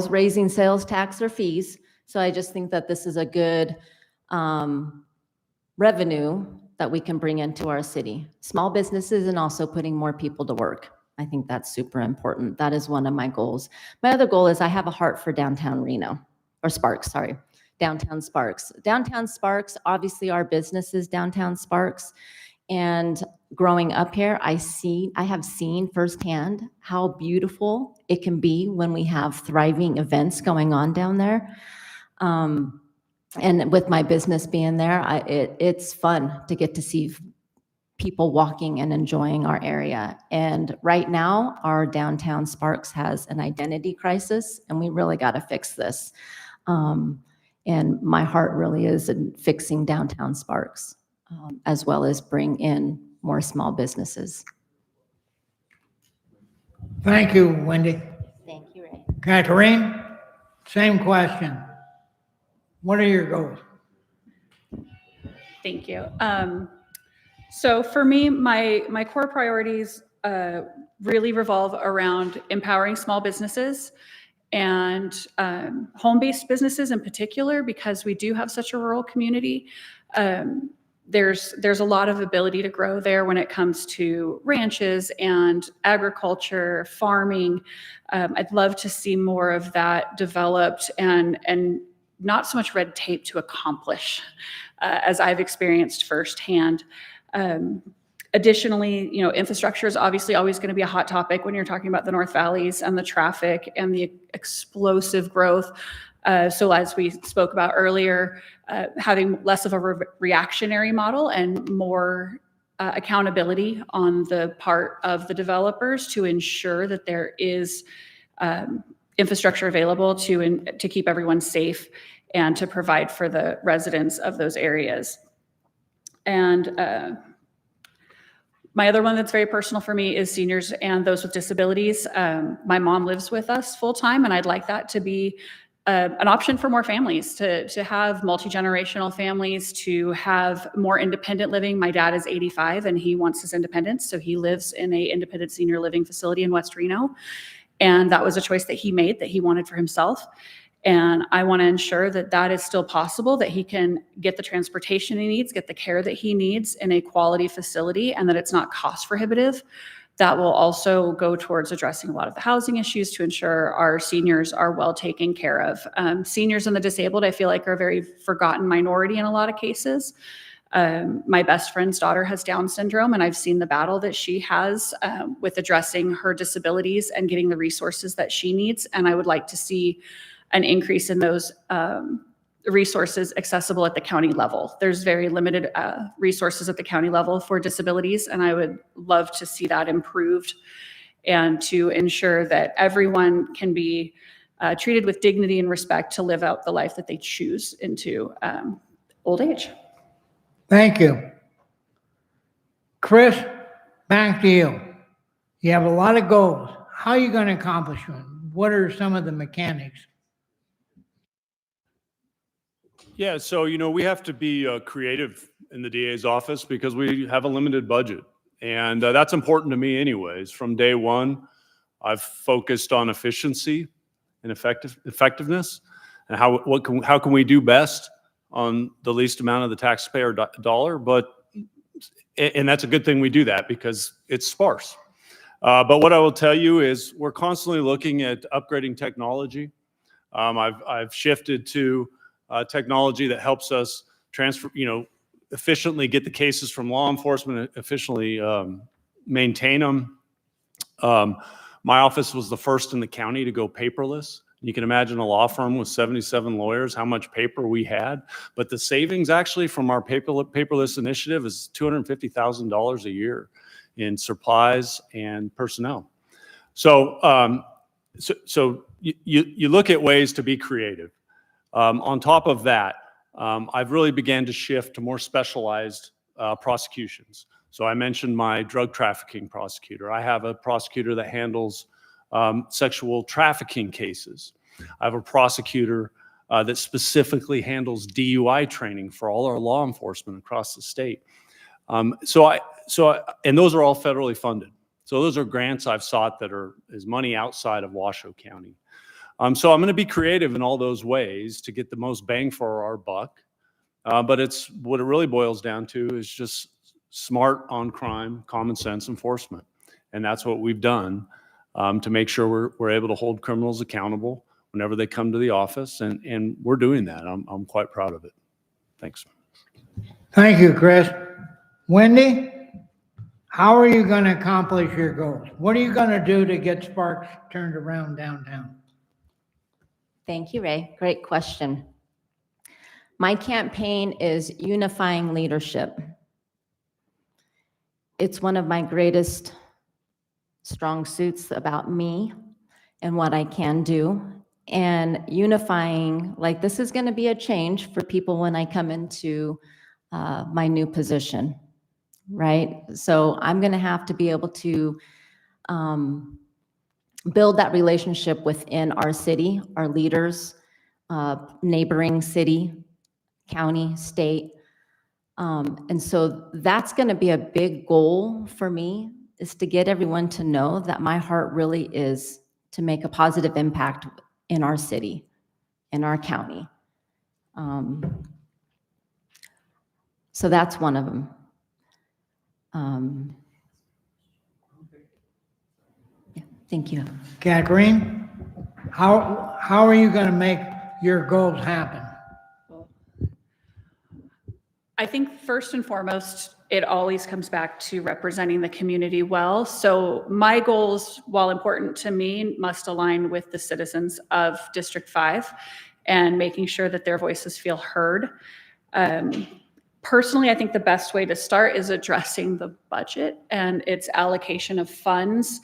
raising sales tax or fees. So I just think that this is a good revenue that we can bring into our city. Small businesses and also putting more people to work. I think that's super important. That is one of my goals. My other goal is I have a heart for downtown Reno, or Sparks, sorry. Downtown Sparks. Downtown Sparks, obviously our business is downtown Sparks. And growing up here, I have seen firsthand how beautiful it can be when we have thriving events going on down there. And with my business being there, it's fun to get to see people walking and enjoying our area. And right now, our downtown Sparks has an identity crisis, and we really got to fix this. And my heart really is in fixing downtown Sparks, as well as bring in more small businesses. Thank you, Wendy. Thank you, Ray. Katherine, same question. What are your goals? Thank you. So for me, my core priorities really revolve around empowering small businesses and home-based businesses in particular, because we do have such a rural community. There's a lot of ability to grow there when it comes to ranches and agriculture, farming. I'd love to see more of that developed and not so much red tape to accomplish, as I've experienced firsthand. Additionally, infrastructure is obviously always going to be a hot topic when you're talking about the North Valleys and the traffic and the explosive growth. So as we spoke about earlier, having less of a reactionary model and more accountability on the part of the developers to ensure that there is infrastructure available to keep everyone safe and to provide for the residents of those areas. And my other one that's very personal for me is seniors and those with disabilities. My mom lives with us full time, and I'd like that to be an option for more families, to have multi-generational families, to have more independent living. My dad is 85 and he wants his independence, so he lives in an independent senior living facility in West Reno. And that was a choice that he made, that he wanted for himself. And I want to ensure that that is still possible, that he can get the transportation he needs, get the care that he needs in a quality facility, and that it's not cost prohibitive. That will also go towards addressing a lot of the housing issues to ensure our seniors are well taken care of. Seniors and the disabled, I feel like, are a very forgotten minority in a lot of cases. My best friend's daughter has Down syndrome, and I've seen the battle that she has with addressing her disabilities and getting the resources that she needs. And I would like to see an increase in those resources accessible at the county level. There's very limited resources at the county level for disabilities, and I would love to see that improved and to ensure that everyone can be treated with dignity and respect to live out the life that they choose into old age. Thank you. Chris, back to you. You have a lot of goals. How are you going to accomplish them? What are some of the mechanics? Yeah, so, we have to be creative in the DA's office because we have a limited budget. And that's important to me anyways. From day one, I've focused on efficiency and effectiveness and how can we do best on the least amount of the taxpayer dollar. And that's a good thing we do that because it's sparse. But what I will tell you is we're constantly looking at upgrading technology. I've shifted to technology that helps us transfer, efficiently get the cases from law enforcement, efficiently maintain them. My office was the first in the county to go paperless. You can imagine a law firm with 77 lawyers, how much paper we had. But the savings actually from our paperless initiative is $250,000 a year in supplies and personnel. So, you look at ways to be creative. On top of that, I've really began to shift to more specialized prosecutions. So I mentioned my drug trafficking prosecutor. I have a prosecutor that handles sexual trafficking cases. I have a prosecutor that specifically handles DUI training for all our law enforcement across the state. And those are all federally funded. So those are grants I've sought that is money outside of Washoe County. So I'm going to be creative in all those ways to get the most bang for our buck. But what it really boils down to is just smart on crime, common sense enforcement. And that's what we've done to make sure we're able to hold criminals accountable whenever they come to the office. And we're doing that. I'm quite proud of it. Thanks. Thank you, Chris. Wendy, how are you going to accomplish your goals? What are you going to do to get Sparks turned around downtown? Thank you, Ray. Great question. My campaign is unifying leadership. It's one of my greatest strong suits about me and what I can do. And unifying, like this is going to be a change for people when I come into my new position, right? So I'm going to have to be able to build that relationship within our city, our leaders, neighboring city, county, state. And so that's going to be a big goal for me, is to get everyone to know that my heart really is to make a positive impact in our city, in our county. So that's one of them. Yeah, thank you. Katherine, how are you going to make your goals happen? I think first and foremost, it always comes back to representing the community well. So my goals, while important to me, must align with the citizens of District 5 and making sure that their voices feel heard. Personally, I think the best way to start is addressing the budget and its allocation of funds.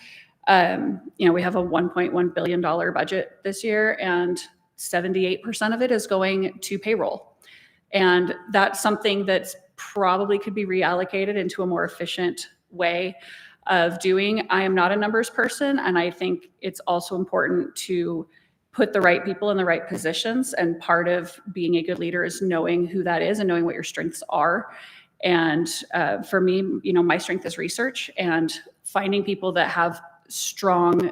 We have a $1.1 billion budget this year, and 78% of it is going to payroll. And that's something that's probably could be reallocated into a more efficient way of doing. I am not a numbers person, and I think it's also important to put the right people in the right positions. And part of being a good leader is knowing who that is and knowing what your strengths are. And for me, my strength is research and finding people that have strong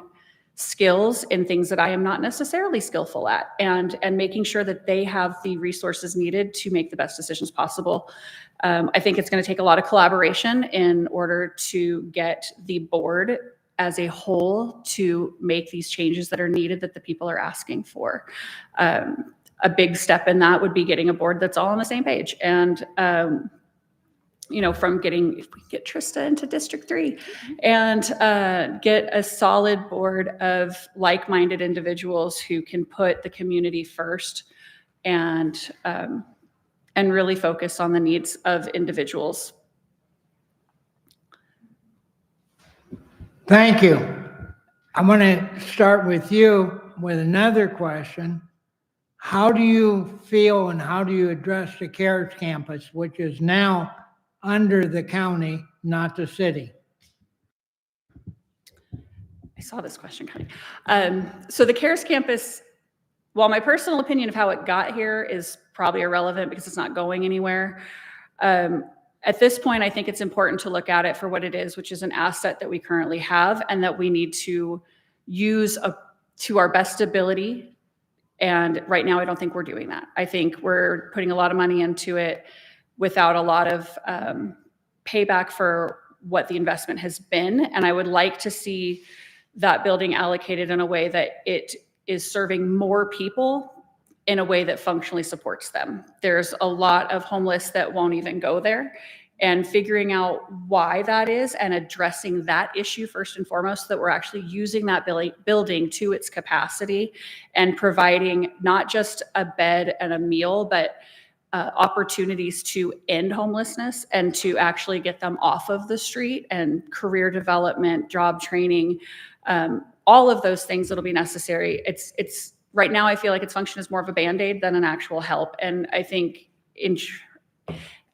skills in things that I am not necessarily skillful at, and making sure that they have the resources needed to make the best decisions possible. I think it's going to take a lot of collaboration in order to get the board as a whole to make these changes that are needed that the people are asking for. A big step in that would be getting a board that's all on the same page. And from if we get Trista into District 3 and get a solid board of like-minded individuals who can put the community first and really focus on the needs of individuals. Thank you. I'm going to start with you with another question. How do you feel and how do you address the CARES campus, which is now under the county, not the city? I saw this question coming. So the CARES campus, while my personal opinion of how it got here is probably irrelevant because it's not going anywhere, at this point, I think it's important to look at it for what it is, which is an asset that we currently have and that we need to use to our best ability. And right now, I don't think we're doing that. I think we're putting a lot of money into it without a lot of payback for what the investment has been. And I would like to see that building allocated in a way that it is serving more people in a way that functionally supports them. There's a lot of homeless that won't even go there, and figuring out why that is and addressing that issue first and foremost, so that we're actually using that building to its capacity and providing not just a bed and a meal, but opportunities to end homelessness and to actually get them off of the street, and career development, job training, all of those things that'll be necessary. It's right now, I feel like its function is more of a Band-Aid than an actual help. And I think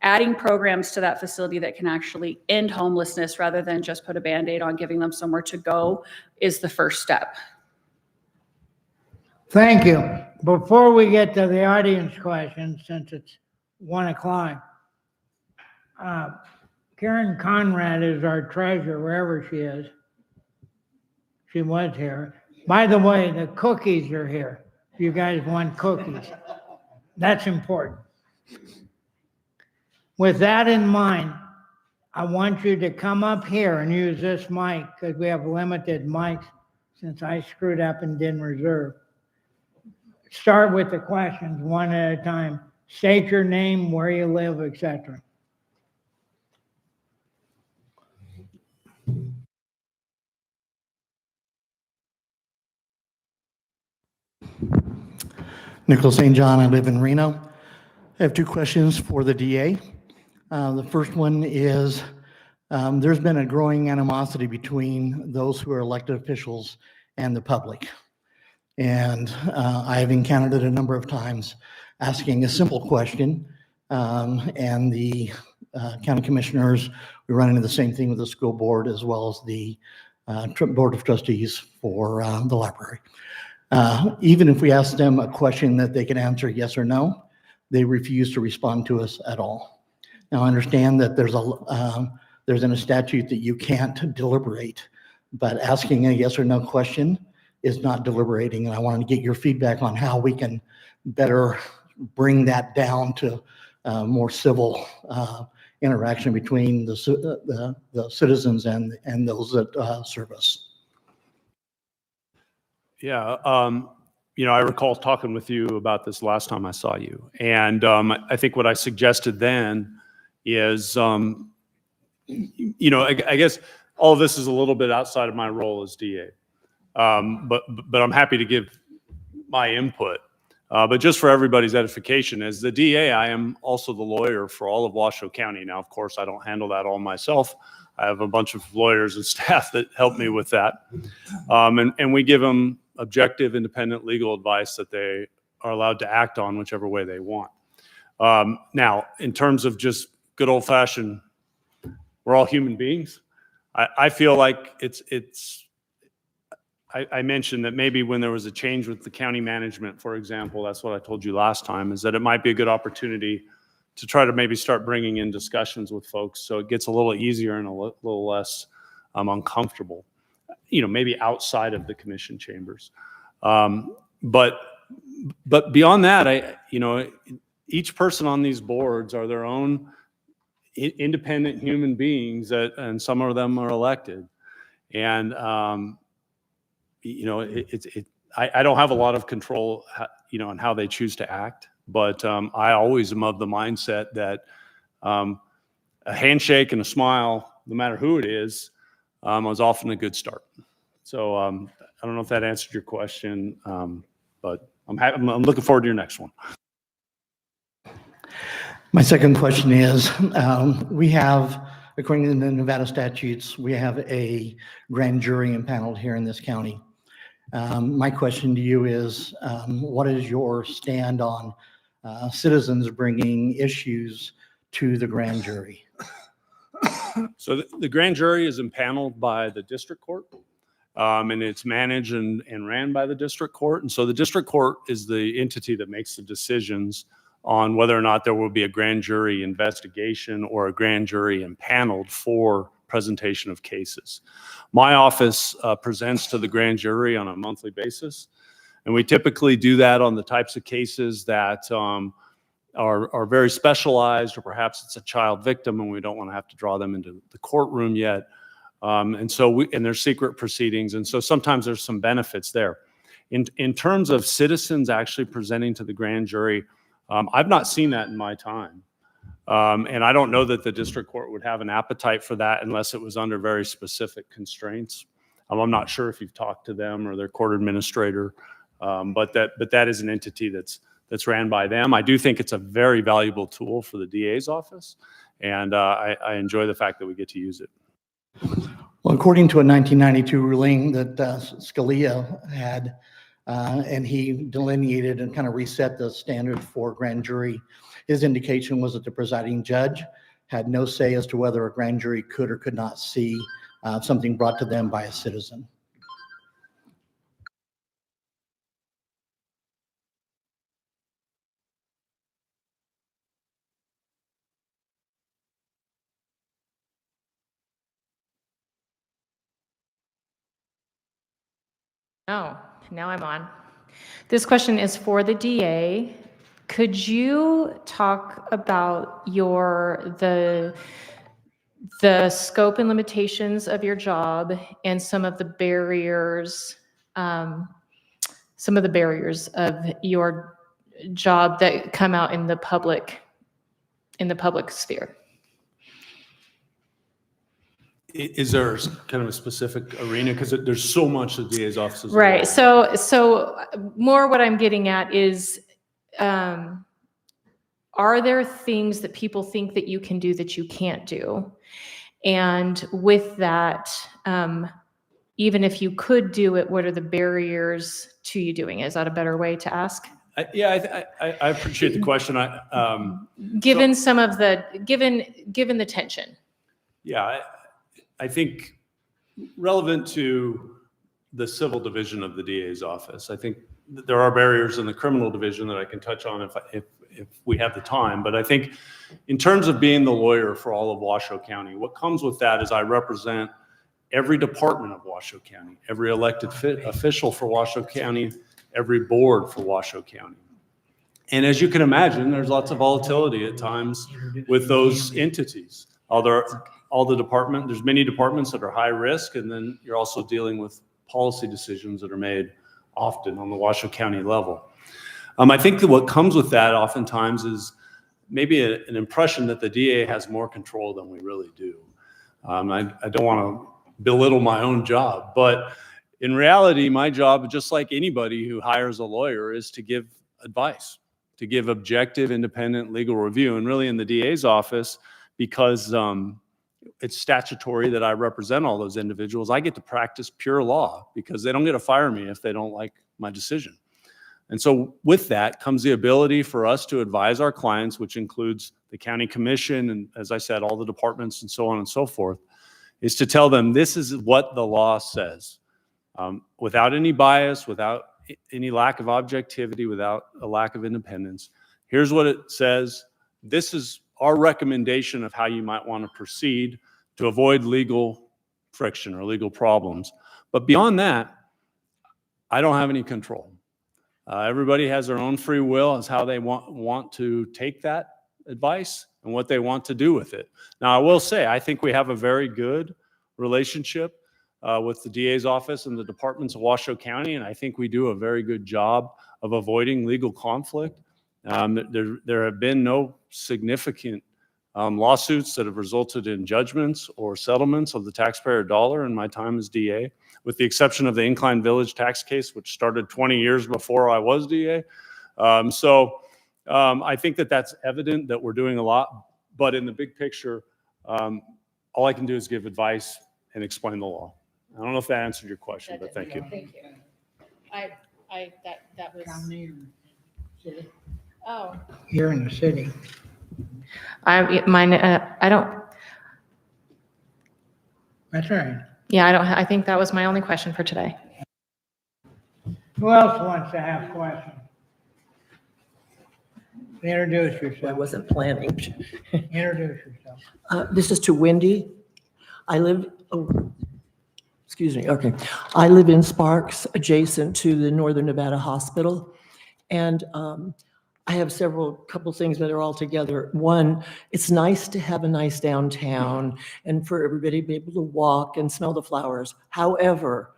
adding programs to that facility that can actually end homelessness rather than just put a Band-Aid on giving them somewhere to go is the first step. Thank you. Before we get to the audience questions, since it's 1 o'clock, Karen Conrad is our treasurer, wherever she is. She was here. By the way, the cookies are here. If you guys want cookies, that's important. With that in mind, I want you to come up here and use this mic because we have limited mics since I screwed up and didn't reserve. Start with the questions one at a time. State your name, where you live, etc. Nicholas St. John, I live in Reno. I have two questions for the DA. The first one is, there's been a growing animosity between those who are elected officials and the public. And I've encountered it a number of times asking a simple question, and the county commissioners, we run into the same thing with the school board as well as the board of trustees for the library. Even if we ask them a question that they can answer yes or no, they refuse to respond to us at all. Now, I understand that there's in a statute that you can't deliberate, but asking a yes or no question is not deliberating. And I wanted to get your feedback on how we can better bring that down to more civil interaction between the citizens and those that serve us. Yeah, I recall talking with you about this last time I saw you. And I think what I suggested then is, I guess all of this is a little bit outside of my role as DA. But I'm happy to give my input. But just for everybody's edification, as the DA, I am also the lawyer for all of Washoe County. Now, of course, I don't handle that all myself. I have a bunch of lawyers and staff that help me with that. And we give them objective, independent legal advice that they are allowed to act on whichever way they want. Now, in terms of just good old-fashioned, we're all human beings. I feel like I mentioned that maybe when there was a change with the county management, for example, that's what I told you last time, is that it might be a good opportunity to try to maybe start bringing in discussions with folks so it gets a little easier and a little less uncomfortable, maybe outside of the commission chambers. But beyond that, each person on these boards are their own independent human beings and some of them are elected. And, I don't have a lot of control, on how they choose to act, but I always am of the mindset that a handshake and a smile, no matter who it is often a good start. So I don't know if that answered your question, but I'm looking forward to your next one. My second question is, we have, according to the Nevada statutes, we have a grand jury impaneled here in this county. My question to you is, what is your stand on citizens bringing issues to the grand jury? So the grand jury is impaneled by the district court, and it's managed and ran by the district court. And so the district court is the entity that makes the decisions on whether or not there will be a grand jury investigation or a grand jury impaneled for presentation of cases. My office presents to the grand jury on a monthly basis, and we typically do that on the types of cases that are very specialized, or perhaps it's a child victim and we don't want to have to draw them into the courtroom yet. And there's secret proceedings, and so sometimes there's some benefits there. In terms of citizens actually presenting to the grand jury, I've not seen that in my time. And I don't know that the district court would have an appetite for that unless it was under very specific constraints. I'm not sure if you've talked to them or their court administrator, but that is an entity that's ran by them. I do think it's a very valuable tool for the DA's office, and I enjoy the fact that we get to use it. Well, according to a 1992 ruling that Scalia had, and he delineated and kind of reset the standard for grand jury, his indication was that the presiding judge had no say as to whether a grand jury could or could not see something brought to them by a citizen. Oh, now I'm on. This question is for the DA. Could you talk about the scope and limitations of your job and some of the barriers of your job that come out in the public sphere? Is there kind of a specific arena? Because there's so much the DA's office is Right. So more what I'm getting at is, are there things that people think that you can do that you can't do? And with that, even if you could do it, what are the barriers to you doing it? Is that a better way to ask? I appreciate the question. Given some of the, given the tension. Yeah, I think relevant to the civil division of the DA's office, I think there are barriers in the criminal division that I can touch on if we have the time. But I think in terms of being the lawyer for all of Washoe County, what comes with that is I represent every department of Washoe County, every elected official for Washoe County, every board for Washoe County. And as you can imagine, there's lots of volatility at times with those entities. There's many departments that are high risk, and then you're also dealing with policy decisions that are made often on the Washoe County level. I think that what comes with that oftentimes is maybe an impression that the DA has more control than we really do. I don't want to belittle my own job, but in reality, my job, just like anybody who hires a lawyer, is to give advice, to give objective, independent legal review. And really in the DA's office, because it's statutory that I represent all those individuals, I get to practice pure law because they don't get to fire me if they don't like my decision. And so with that comes the ability for us to advise our clients, which includes the county commission and, as I said, all the departments and so on and so forth, is to tell them this is what the law says, without any bias, without any lack of objectivity, without a lack of independence. Here's what it says. This is our recommendation of how you might want to proceed to avoid legal friction or legal problems. But beyond that, I don't have any control. Everybody has their own free will as how they want to take that advice and what they want to do with it. Now, I will say, I think we have a very good relationship with the DA's office and the departments of Washoe County, and I think we do a very good job of avoiding legal conflict. There have been no significant lawsuits that have resulted in judgments or settlements of the taxpayer dollar in my time as DA, with the exception of the Incline Village tax case, which started 20 years before I was DA. I think that that's evident that we're doing a lot, but in the big picture, all I can do is give advice and explain the law. I don't know if that answered your question, but thank you. Thank you. That was. County or city? Oh. Here in the city. I don't. That's right. Yeah, I think that was my only question for today. Who else wants to have questions? Introduce I yourself. wasn't planning. Introduce yourself. This is to Wendi. I live, excuse me, okay. I live in Sparks, adjacent to the Northern Nevada Hospital. And I have couple things that are all together. One, it's nice to have a nice downtown and for everybody to be able to walk and smell the flowers. However,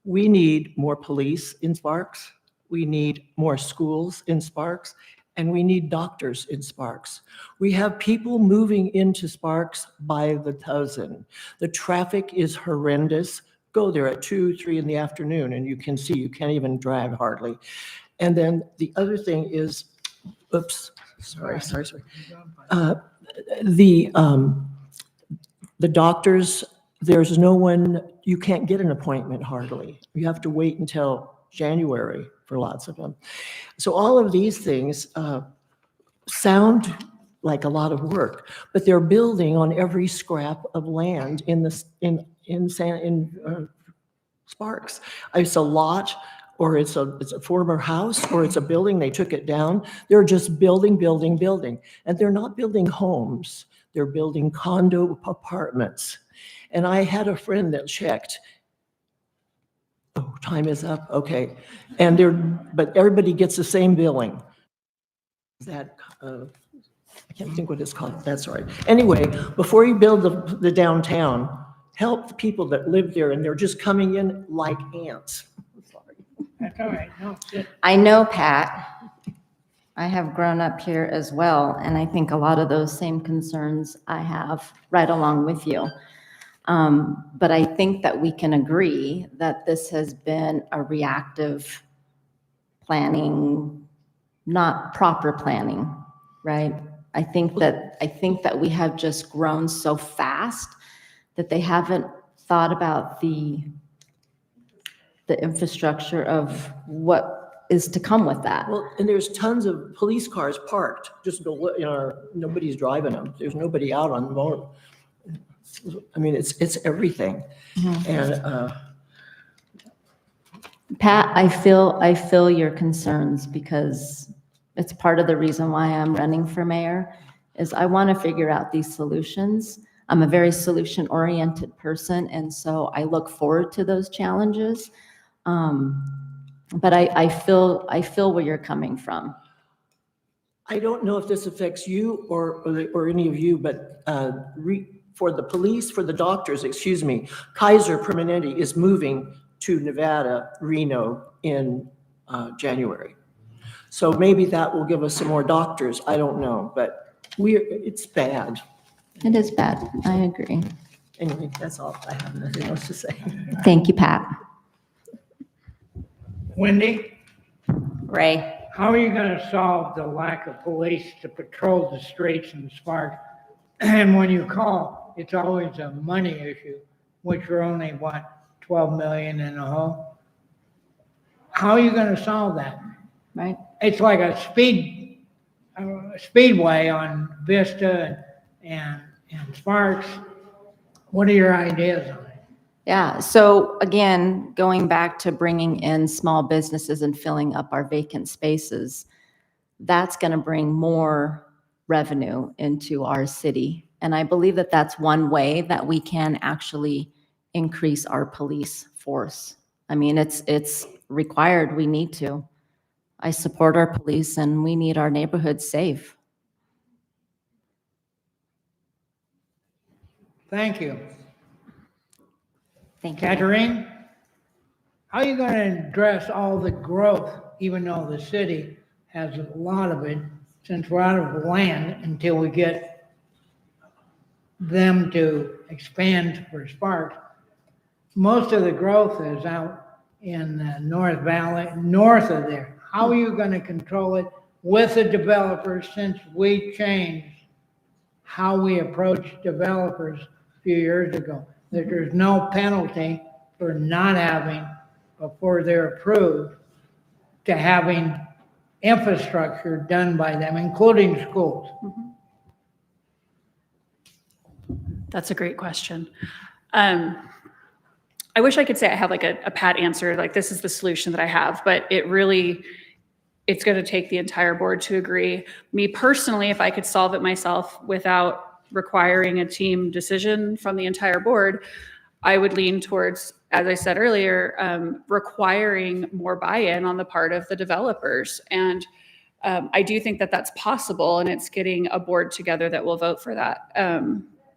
we need more police in Sparks. We need more schools in Sparks. And we need doctors in Sparks. We have people moving into Sparks by the dozen. The traffic is horrendous. Go there at 2, 3 in the afternoon and you can see you can't even drive hardly. And then the other thing is, oops, sorry. The doctors, there's no one, you can't get an appointment hardly. You have to wait until January for lots of them. So all of these things sound like a lot of work, but they're building on every scrap of land in Sparks. It's a lot, or it's a former house, or it's a building, they took it down. They're just building. And they're not building homes, they're building condo apartments. And I had a friend that checked. Oh, time is up, okay. But everybody gets the same billing. Is that, I can't think what it's called, that's all right. Anyway, before you build the downtown, help the people that live there and they're just coming in like ants. Sorry. That's all right. No, sit. I know, Pat. I have grown up here as well, and I think a lot of those same concerns I have right along with you. But I think that we can agree that this has been a reactive planning, not proper planning. right? I think that we have just grown so fast that they haven't thought about the infrastructure of what is to come with that. Well, and there's tons of police cars parked, just nobody's driving them. There's nobody out on the road. I mean, it's everything. And, Pat, I feel your concerns because it's part of the reason why I'm running for mayor is I want to figure out these solutions. I'm a very solution-oriented person, and so I look forward to those challenges. But I feel where you're coming from. I don't know if this affects you or any of you, but for the police, for the doctors, excuse me, Kaiser Permanente is moving to Nevada, Reno in January. So maybe that will give us some more doctors. I don't know, but it's bad. It is bad. I agree. Anyway, that's all. I have nothing else to say. Thank you, Pat. Wendi, Ray. how are you gonna solve the lack of police to patrol the streets in Sparks? And when you call, it's always a money issue, which are only, what, 12 million in a hole? How are you gonna solve that? Right. It's like a speedway on Vista and Sparks. What are your ideas on it? Yeah, so again, going back to bringing in small businesses and filling up our vacant spaces, that's going to bring more revenue into our city. And I believe that that's one way that we can actually increase our police force. I mean, it's required. We need to. I support our police and we need our neighborhoods safe. Thank you. Thank you. Katherine, how are you going to address all the growth, even though the city has a lot of it, since we're out of land until we get them to expand for Sparks? Most of the growth is out in the North Valley, north of there. How are you going to control it with the developers since we changed how we approach developers a few years ago? That there's no penalty for not having, before they're approved, to having infrastructure done by them, including schools. That's a great question. I wish I could say I have like a pat answer, like this is the solution that I have, but it's going to take the entire board to agree. Me personally, if I could solve it myself without requiring a team decision from the entire board, I would lean towards, as I said earlier, requiring more buy-in on the part of the developers. And I do think that that's possible, and it's getting a board together that will vote for that.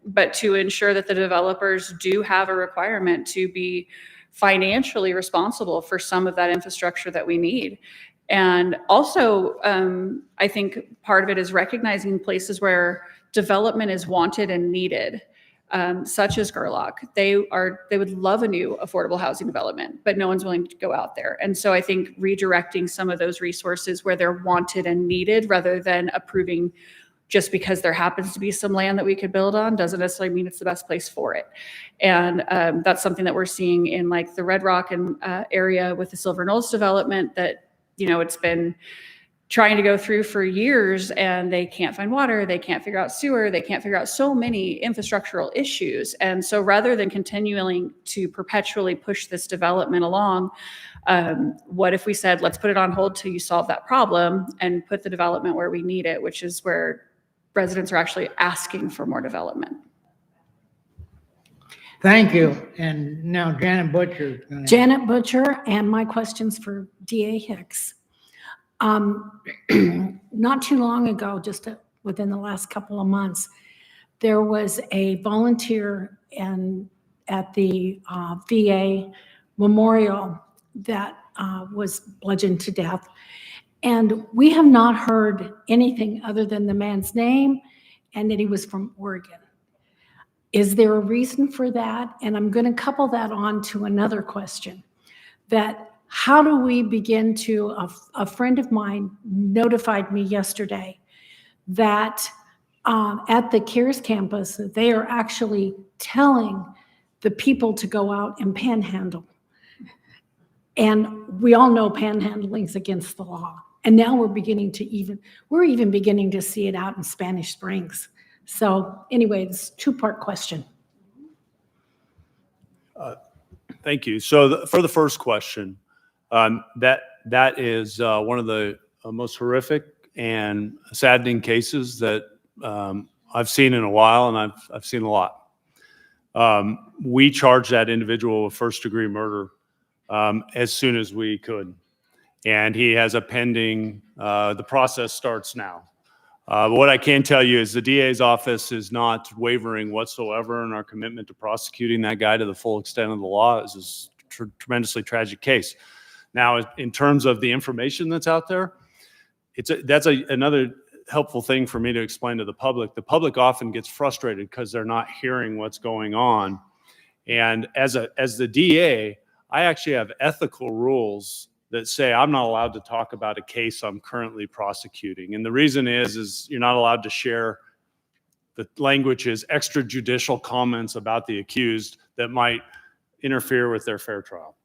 But to ensure that the developers do have a requirement to be financially responsible for some of that infrastructure that we need. And also, I think part of it is recognizing places where development is wanted and needed, such as Gerlach. They would love a new affordable housing development, but no one's willing to go out there. And so I think redirecting some of those resources where they're wanted and needed, rather than approving just because there happens to be some land that we could build on, doesn't necessarily mean it's the best place for it. And that's something that we're seeing in like the Red Rock and area with the Silver Knolls development, that, you know, it's been trying to go through for years and they can't find water, they can't figure out sewer, they can't figure out so many infrastructural issues. And so rather than continuing to perpetually push this development along, what if we said, let's put it on hold till you solve that problem and put the development where we need it, which is where residents are actually asking for more development. Thank you. And now Janet Butcher. Janet Butcher, and my question's for DA Hicks. Not too long ago, just within the last couple of months, there was a volunteer at the VA memorial that was bludgeoned to death. And we have not heard anything other than the man's name and that he was from Oregon. Is there a reason for that? And I'm going to couple that on to another question, that how do we begin to, a friend of mine notified me yesterday that at the CARES campus, they are actually telling the people to go out and panhandle. And we all know panhandling is against the law. And now we're even beginning to see it out in Spanish Springs. So anyway, it's a two-part question. Thank you. So for the first question, that is one of the most horrific and saddening cases that I've seen in a while, and I've seen a lot. We charged that individual with first-degree murder as soon as we could, and he has a pending. The process starts now. What I can tell you is the DA's office is not wavering whatsoever in our commitment to prosecuting that guy to the full extent of the law. This is a tremendously tragic case. Now, in terms of the information that's out there, that's another helpful thing for me to explain to the public. The public often gets frustrated because they're not hearing what's going on. And as the DA, I actually have ethical rules that say I'm not allowed to talk about a case I'm currently prosecuting. And the reason is you're not allowed to share, the language is extrajudicial comments about the accused that might interfere with their fair trial.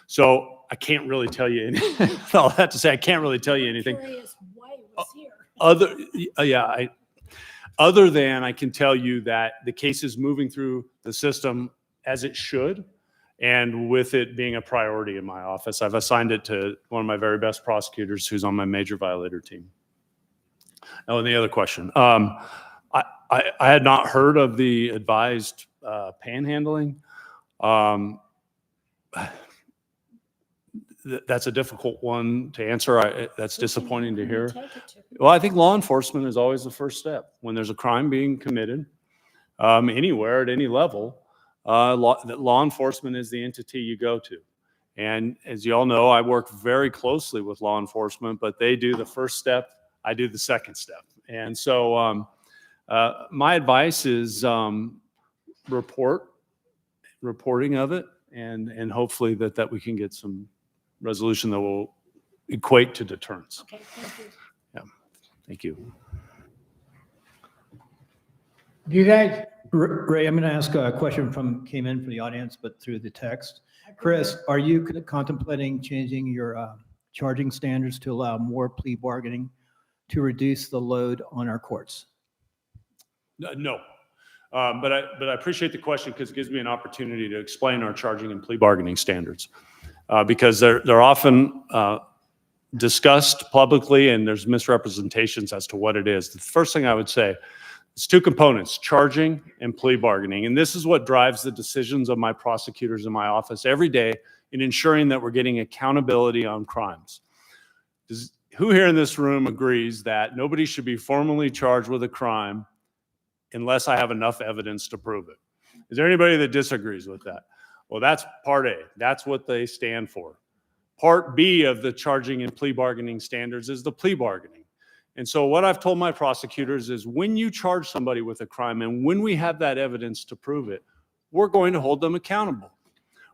So I can't really tell you anything. All that to say, I can't really tell you anything. Curious why it was here. Other than I can tell you that the case is moving through the system as it should, and with it being a priority in my office, I've assigned it to one of my very best prosecutors who's on my major violator team. Oh, and the other question. I had not heard of the advised panhandling. That's a difficult one to answer. That's disappointing to hear. Well, I think law enforcement is always the first step. When there's a crime being committed, anywhere at any level, law enforcement is the entity you go to. And as you all know, I work very closely with law enforcement, but they do the first step, I do the second step. And so my advice is reporting of it, and hopefully that we can get some resolution that will equate to deterrence. Okay, thank you. Yeah, thank you. Do you guys, Ray, I'm going to ask a question came in from the audience, but through the text. Chris, are you contemplating changing your charging standards to allow more plea bargaining to reduce the load on our courts? No, but I appreciate the question because it gives me an opportunity to explain our charging and plea bargaining standards, because they're often discussed publicly and there's misrepresentations as to what it is. The first thing I would say, it's two components, charging and plea bargaining. And this is what drives the decisions of my prosecutors in my office every day in ensuring that we're getting accountability on crimes. Who here in this room agrees that nobody should be formally charged with a crime unless I have enough evidence to prove it? Is there anybody that disagrees with that? Well, that's part A. That's what they stand for. Part B of the charging and plea bargaining standards is the plea bargaining. And so what I've told my prosecutors is when you charge somebody with a crime and when we have that evidence to prove it, we're going to hold them accountable.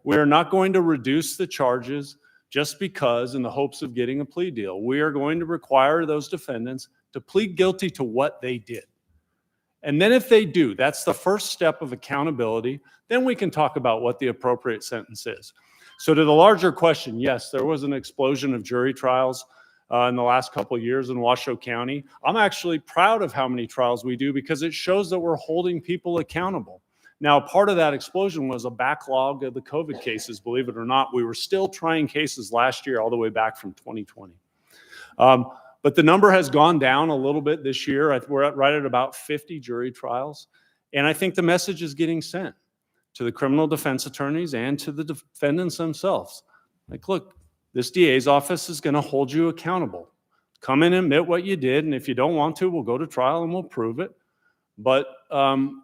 We are not going to reduce the charges just because in the hopes of getting a plea deal. We are going to require those defendants to plead guilty to what they did. And then if they do, that's the first step of accountability, then we can talk about what the appropriate sentence is. So to the larger question, yes, there was an explosion of jury trials in the last couple of years in Washoe County. I'm actually proud of how many trials we do because it shows that we're holding people accountable. Now, part of that explosion was a backlog of the COVID cases, believe it or not. We were still trying cases last year all the way back from 2020. But the number has gone down a little bit this year. We're right at about 50 jury trials. And I think the message is getting sent to the criminal defense attorneys and to the defendants themselves. Like, look, this DA's office is going to hold you accountable. Come in and admit what you did. And if you don't want to, we'll go to trial and we'll prove it. But, and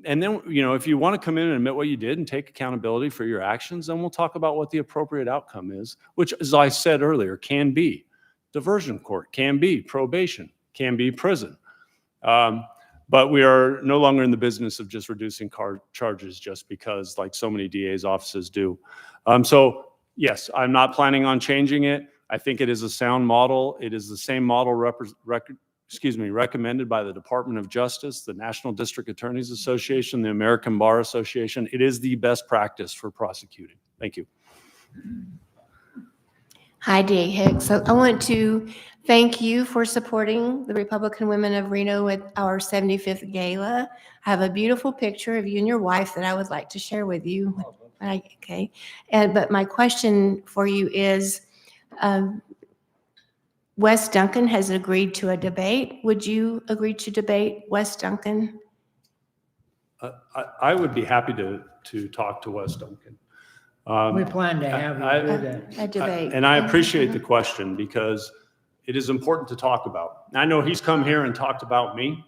then, if you want to come in and admit what you did and take accountability for your actions, then we'll talk about what the appropriate outcome is, which, as I said earlier, can be diversion court, can be probation, can be prison. But we are no longer in the business of just reducing charges just because, like so many DA's offices do. So yes, I'm not planning on changing it. I think it is a sound model. It is the same model recommended by the Department of Justice, the National District Attorneys Association, the American Bar Association. It is the best practice for prosecuting. Thank you. Hi, DA Hicks. So I want to thank you for supporting the Republican Women of Reno with our 75th gala. I have a beautiful picture of you and your wife that I would like to share with you. Okay. But my question for you is, Wes Duncan has agreed to a debate. Would you agree to debate Wes Duncan? I would be happy to talk to Wes Duncan. We plan to have you do that. A debate. And I appreciate the question because it is important to talk about. I know he's come here and talked about me.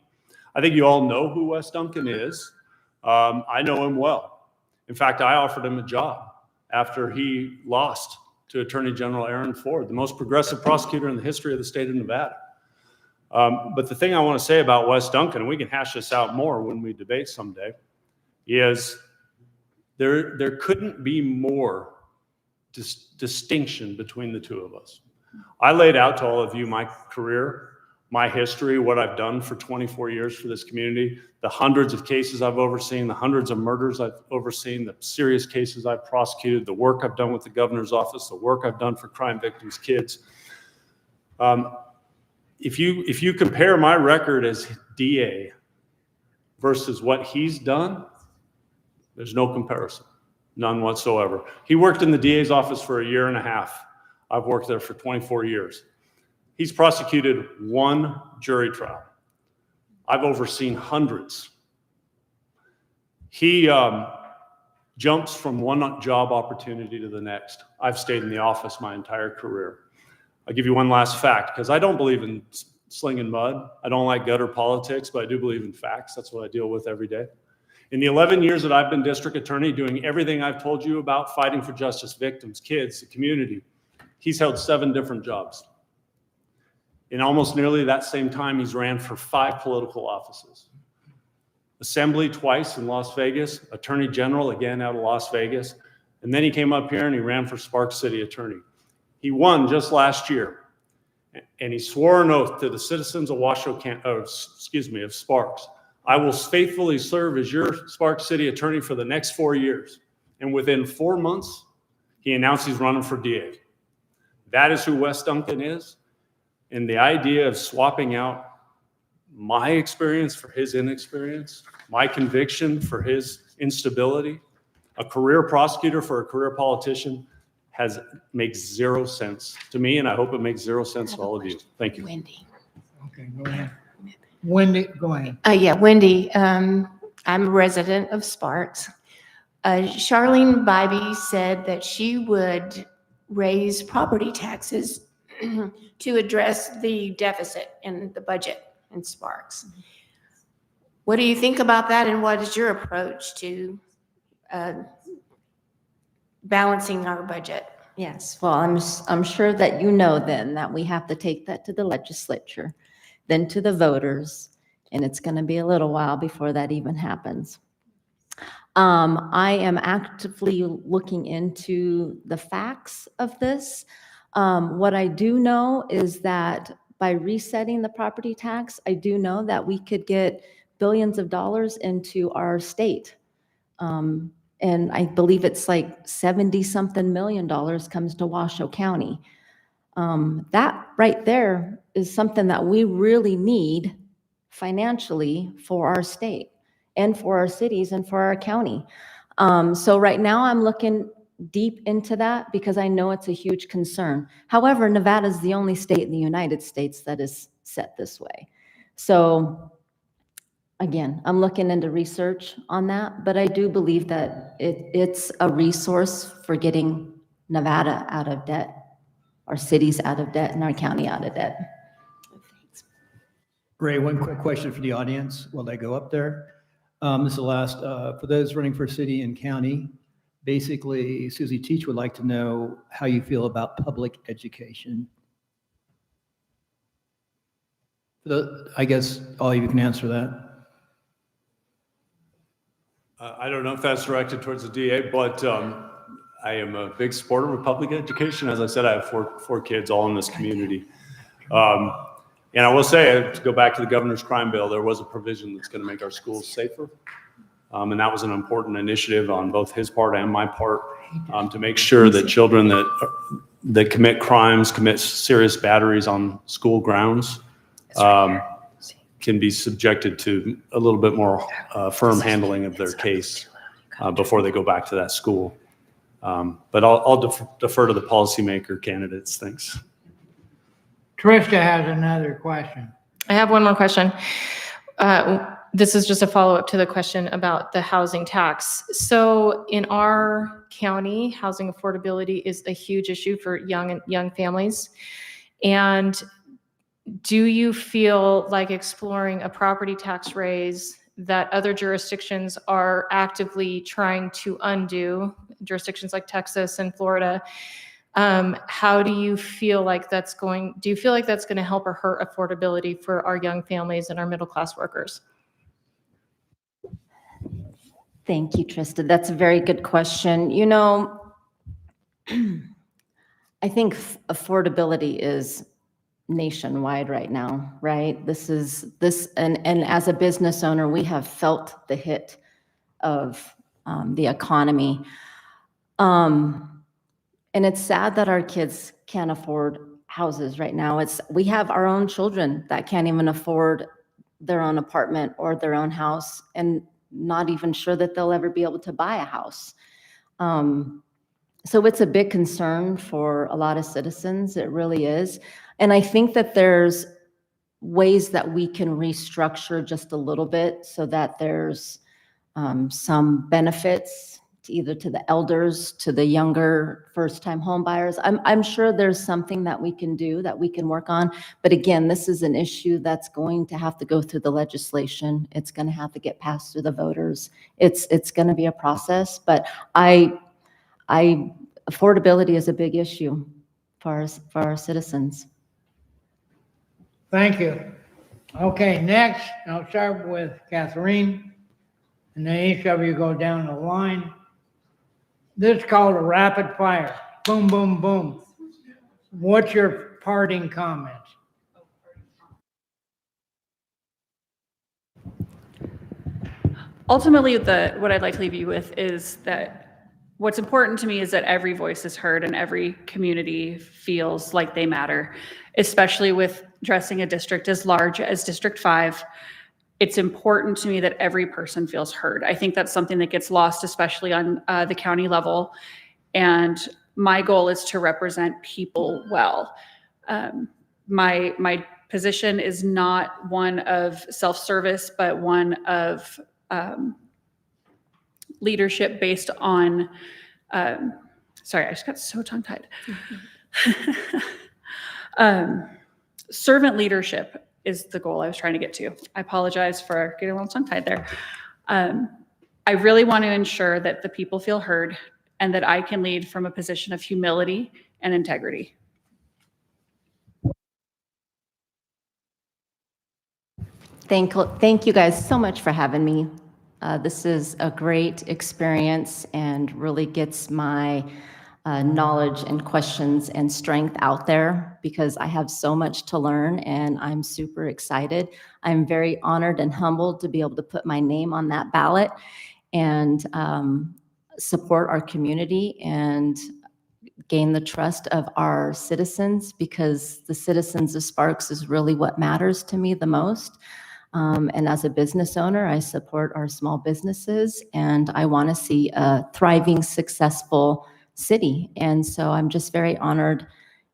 I think you all know who Wes Duncan is. I know him well. In fact, I offered him a job after he lost to Attorney General Aaron Ford, the most progressive prosecutor in the history of the state of Nevada. But the thing I want to say about Wes Duncan, and we can hash this out more when we debate someday, is there couldn't be more distinction between the two of us. I laid out to all of you my career, my history, what I've done for 24 years for this community, the hundreds of cases I've overseen, the hundreds of murders I've overseen, the serious cases I've prosecuted, the work I've done with the governor's office, the work I've done for crime victims' kids. If you compare my record as DA versus what he's done, there's no comparison, none whatsoever. He worked in the DA's office for 1.5 years. I've worked there for 24 years. He's prosecuted 1 jury trial. I've overseen hundreds. He jumps from one job opportunity to the next. I've stayed in the office my entire career. I'll give you one last fact, because I don't believe in slinging mud. I don't like gutter politics, but I do believe in facts. That's what I deal with every day. In the 11 years that I've been district attorney, doing everything I've told you about, fighting for justice, victims, kids, the community, he's held 7 different jobs. In almost nearly that same time, he's ran for 5 political offices. Assembly twice in Las Vegas, Attorney General again out of Las Vegas, and then he came up here and he ran for Sparks City Attorney. He won just last year, and he swore an oath to the citizens of of Sparks. I will faithfully serve as your Sparks City Attorney for the next 4 years. And within 4 months, he announced he's running for DA. That is who Wes Duncan is. And the idea of swapping out my experience for his inexperience, my conviction for his instability, a career prosecutor for a career politician, makes 0 sense to me, and I hope it makes 0 sense to all of you. Thank you. Wendi. Okay, go ahead. Wendi, go ahead. Yeah, Wendi. I'm a resident of Sparks. Charlene Bybee said that she would raise property taxes to address the deficit in the budget in Sparks. What do you think about that, and what is your approach to balancing our budget? Yes, well, I'm sure that you know then that we have to take that to the legislature, then to the voters, and it's going to be a little while before that even happens. I am actively looking into the facts of this. What I do know is that by resetting the property tax, I do know that we could get billions of dollars into our state. And I believe it's like 70-something million dollars comes to Washoe County. That right there is something that we really need financially for our state and for our cities and for our county. So right now I'm looking deep into that because I know it's a huge concern. However, Nevada is the only state in the United States that is set this way. So again, I'm looking into research on that, but I do believe that it's a resource for getting Nevada out of debt, our cities out of debt, and our county out of debt. Ray, one quick question for the audience while they go up there. This is the last, for those running for city and county, basically Susie Teach would like to know how you feel about public education. I guess all of you can answer that. I don't know if that's directed towards the DA, but I am a big supporter of public education. As I said, I have four kids all in this community. And I will say, to go back to the governor's crime bill, there was a provision that's going to make our schools safer. And that was an important initiative on both his part and my part, to make sure that children that commit crimes, commit serious batteries on school grounds, can be subjected to a little bit more firm handling of their case before they go back to that school. But I'll defer to the policymaker candidates. Thanks. Trista has another question. I have one more question. This is just a follow-up to the question about the housing tax. So in our county, housing affordability is a huge issue for young families. And do you feel like exploring a property tax raise that other jurisdictions are actively trying to undo, jurisdictions like Texas and Florida? How do you feel like that's going to help or hurt affordability for our young families and our middle-class workers? Thank you, Trista. That's a very good question. You know, I think affordability is nationwide right now, right? And as a business owner, we have felt the hit of the economy. And it's sad that our kids can't afford houses right now. We have our own children that can't even afford their own apartment or their own house, and not even sure that they'll ever be able to buy a house. So it's a big concern for a lot of citizens. It really is. And I think that there's ways that we can restructure just a little bit so that there's some benefits either to the elders, to the younger first-time home buyers. I'm sure there's something that we can do, that we can work on. But again, this is an issue that's going to have to go through the legislation. It's going to have to get passed through the voters. It's going to be a process. But affordability is a big issue for our citizens. Thank you. Okay, next, I'll start with Katherine, and then each of you go down the line. This is called a rapid fire. Boom, boom, boom. What's your parting comments? Ultimately, what I'd like to leave you with is that what's important to me is that every voice is heard and every community feels like they matter, especially with addressing a district as large as District 5. It's important to me that every person feels heard. I think that's something that gets lost, especially on the county level. And my goal is to represent people well. My position is not one of self-service, but one of leadership based on, sorry, I just got so tongue-tied. Servant leadership is the goal I was trying to get to. I apologize for getting a little tongue-tied there. I really want to ensure that the people feel heard and that I can lead from a position of humility and integrity. Thank you guys so much for having me. This is a great experience and really gets my knowledge and questions and strength out there, because I have so much to learn and I'm super excited. I'm very honored and humbled to be able to put my name on that ballot and support our community and gain the trust of our citizens, because the citizens of Sparks is really what matters to me the most. And as a business owner, I support our small businesses and I want to see a thriving, successful city. And so I'm just very honored,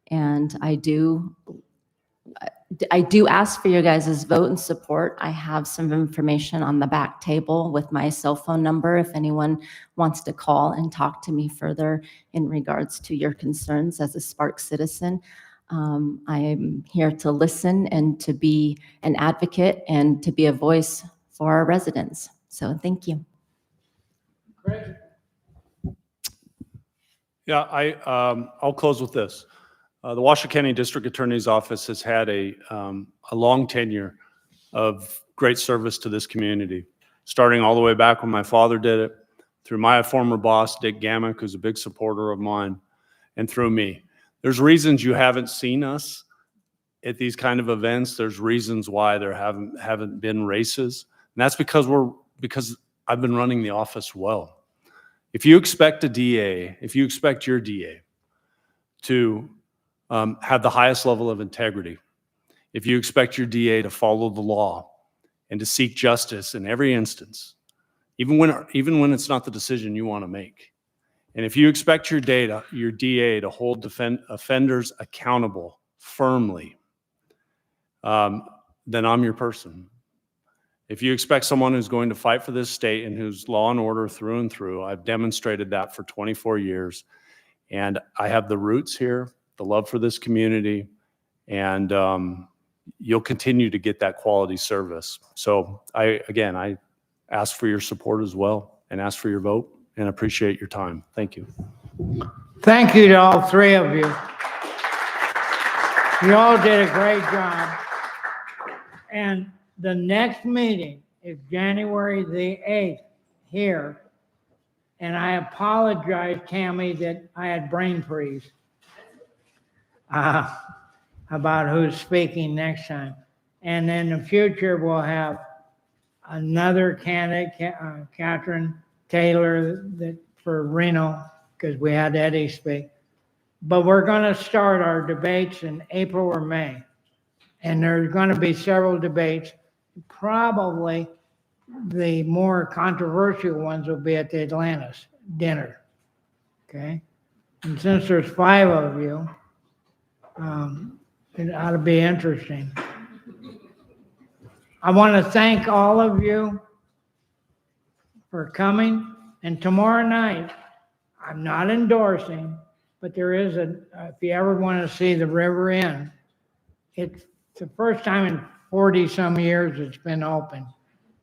and I do ask for your guys' vote and support. I have some information on the back table with my cell phone number if anyone wants to call and talk to me further in regards to your concerns as a Sparks citizen. I am here to listen and to be an advocate and to be a voice for our residents. So thank you. Chris? Yeah, I'll close with this. The Washoe County District Attorney's Office has had a long tenure of great service to this community, starting all the way back when my father did it, through my former boss, Dick Gamick, who's a big supporter of mine, and through me. There's reasons you haven't seen us at these kind of events, there's reasons why there haven't been races. And that's because I've been running the office well. If you expect your DA to have the highest level of integrity, if you expect your DA to follow the law and to seek justice in every instance, even when it's not the decision you want to make, and if you expect your DA to hold offenders accountable firmly, then I'm your person. If you expect someone who's going to fight for this state and who's law and order through and through, I've demonstrated that for 24 years. And I have the roots here, the love for this community, and you'll continue to get that quality service. So I ask for your support as well and ask for your vote and appreciate your time. Thank you. Thank you to all three of you. You all did a great job. And the next meeting is January the 8th here. And I apologize, Tammy, that I had brain freeze about who's speaking next time. And in the future, we'll have another candidate, Katherine Taylor, for Reno, because we had Eddie speak. But we're going to start our debates in April or May. And there's going to be several debates. Probably the more controversial ones will be at the Atlantis dinner. Okay? And since there's 5 of you, it ought to be interesting. I want to thank all of you for coming. And tomorrow night, I'm not endorsing, but there is if you ever want to see the River Inn, it's the first time in 40 some years it's been open.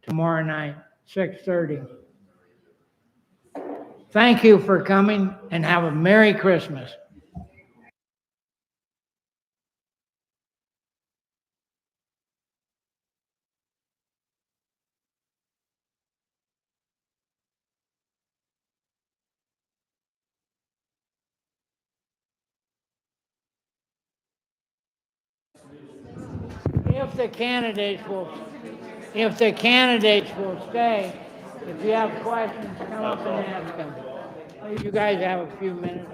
Tomorrow night, 6:30. Thank you for coming and have a Merry Christmas. If the candidates will stay, if you have questions, come up and ask them. You guys have a few minutes.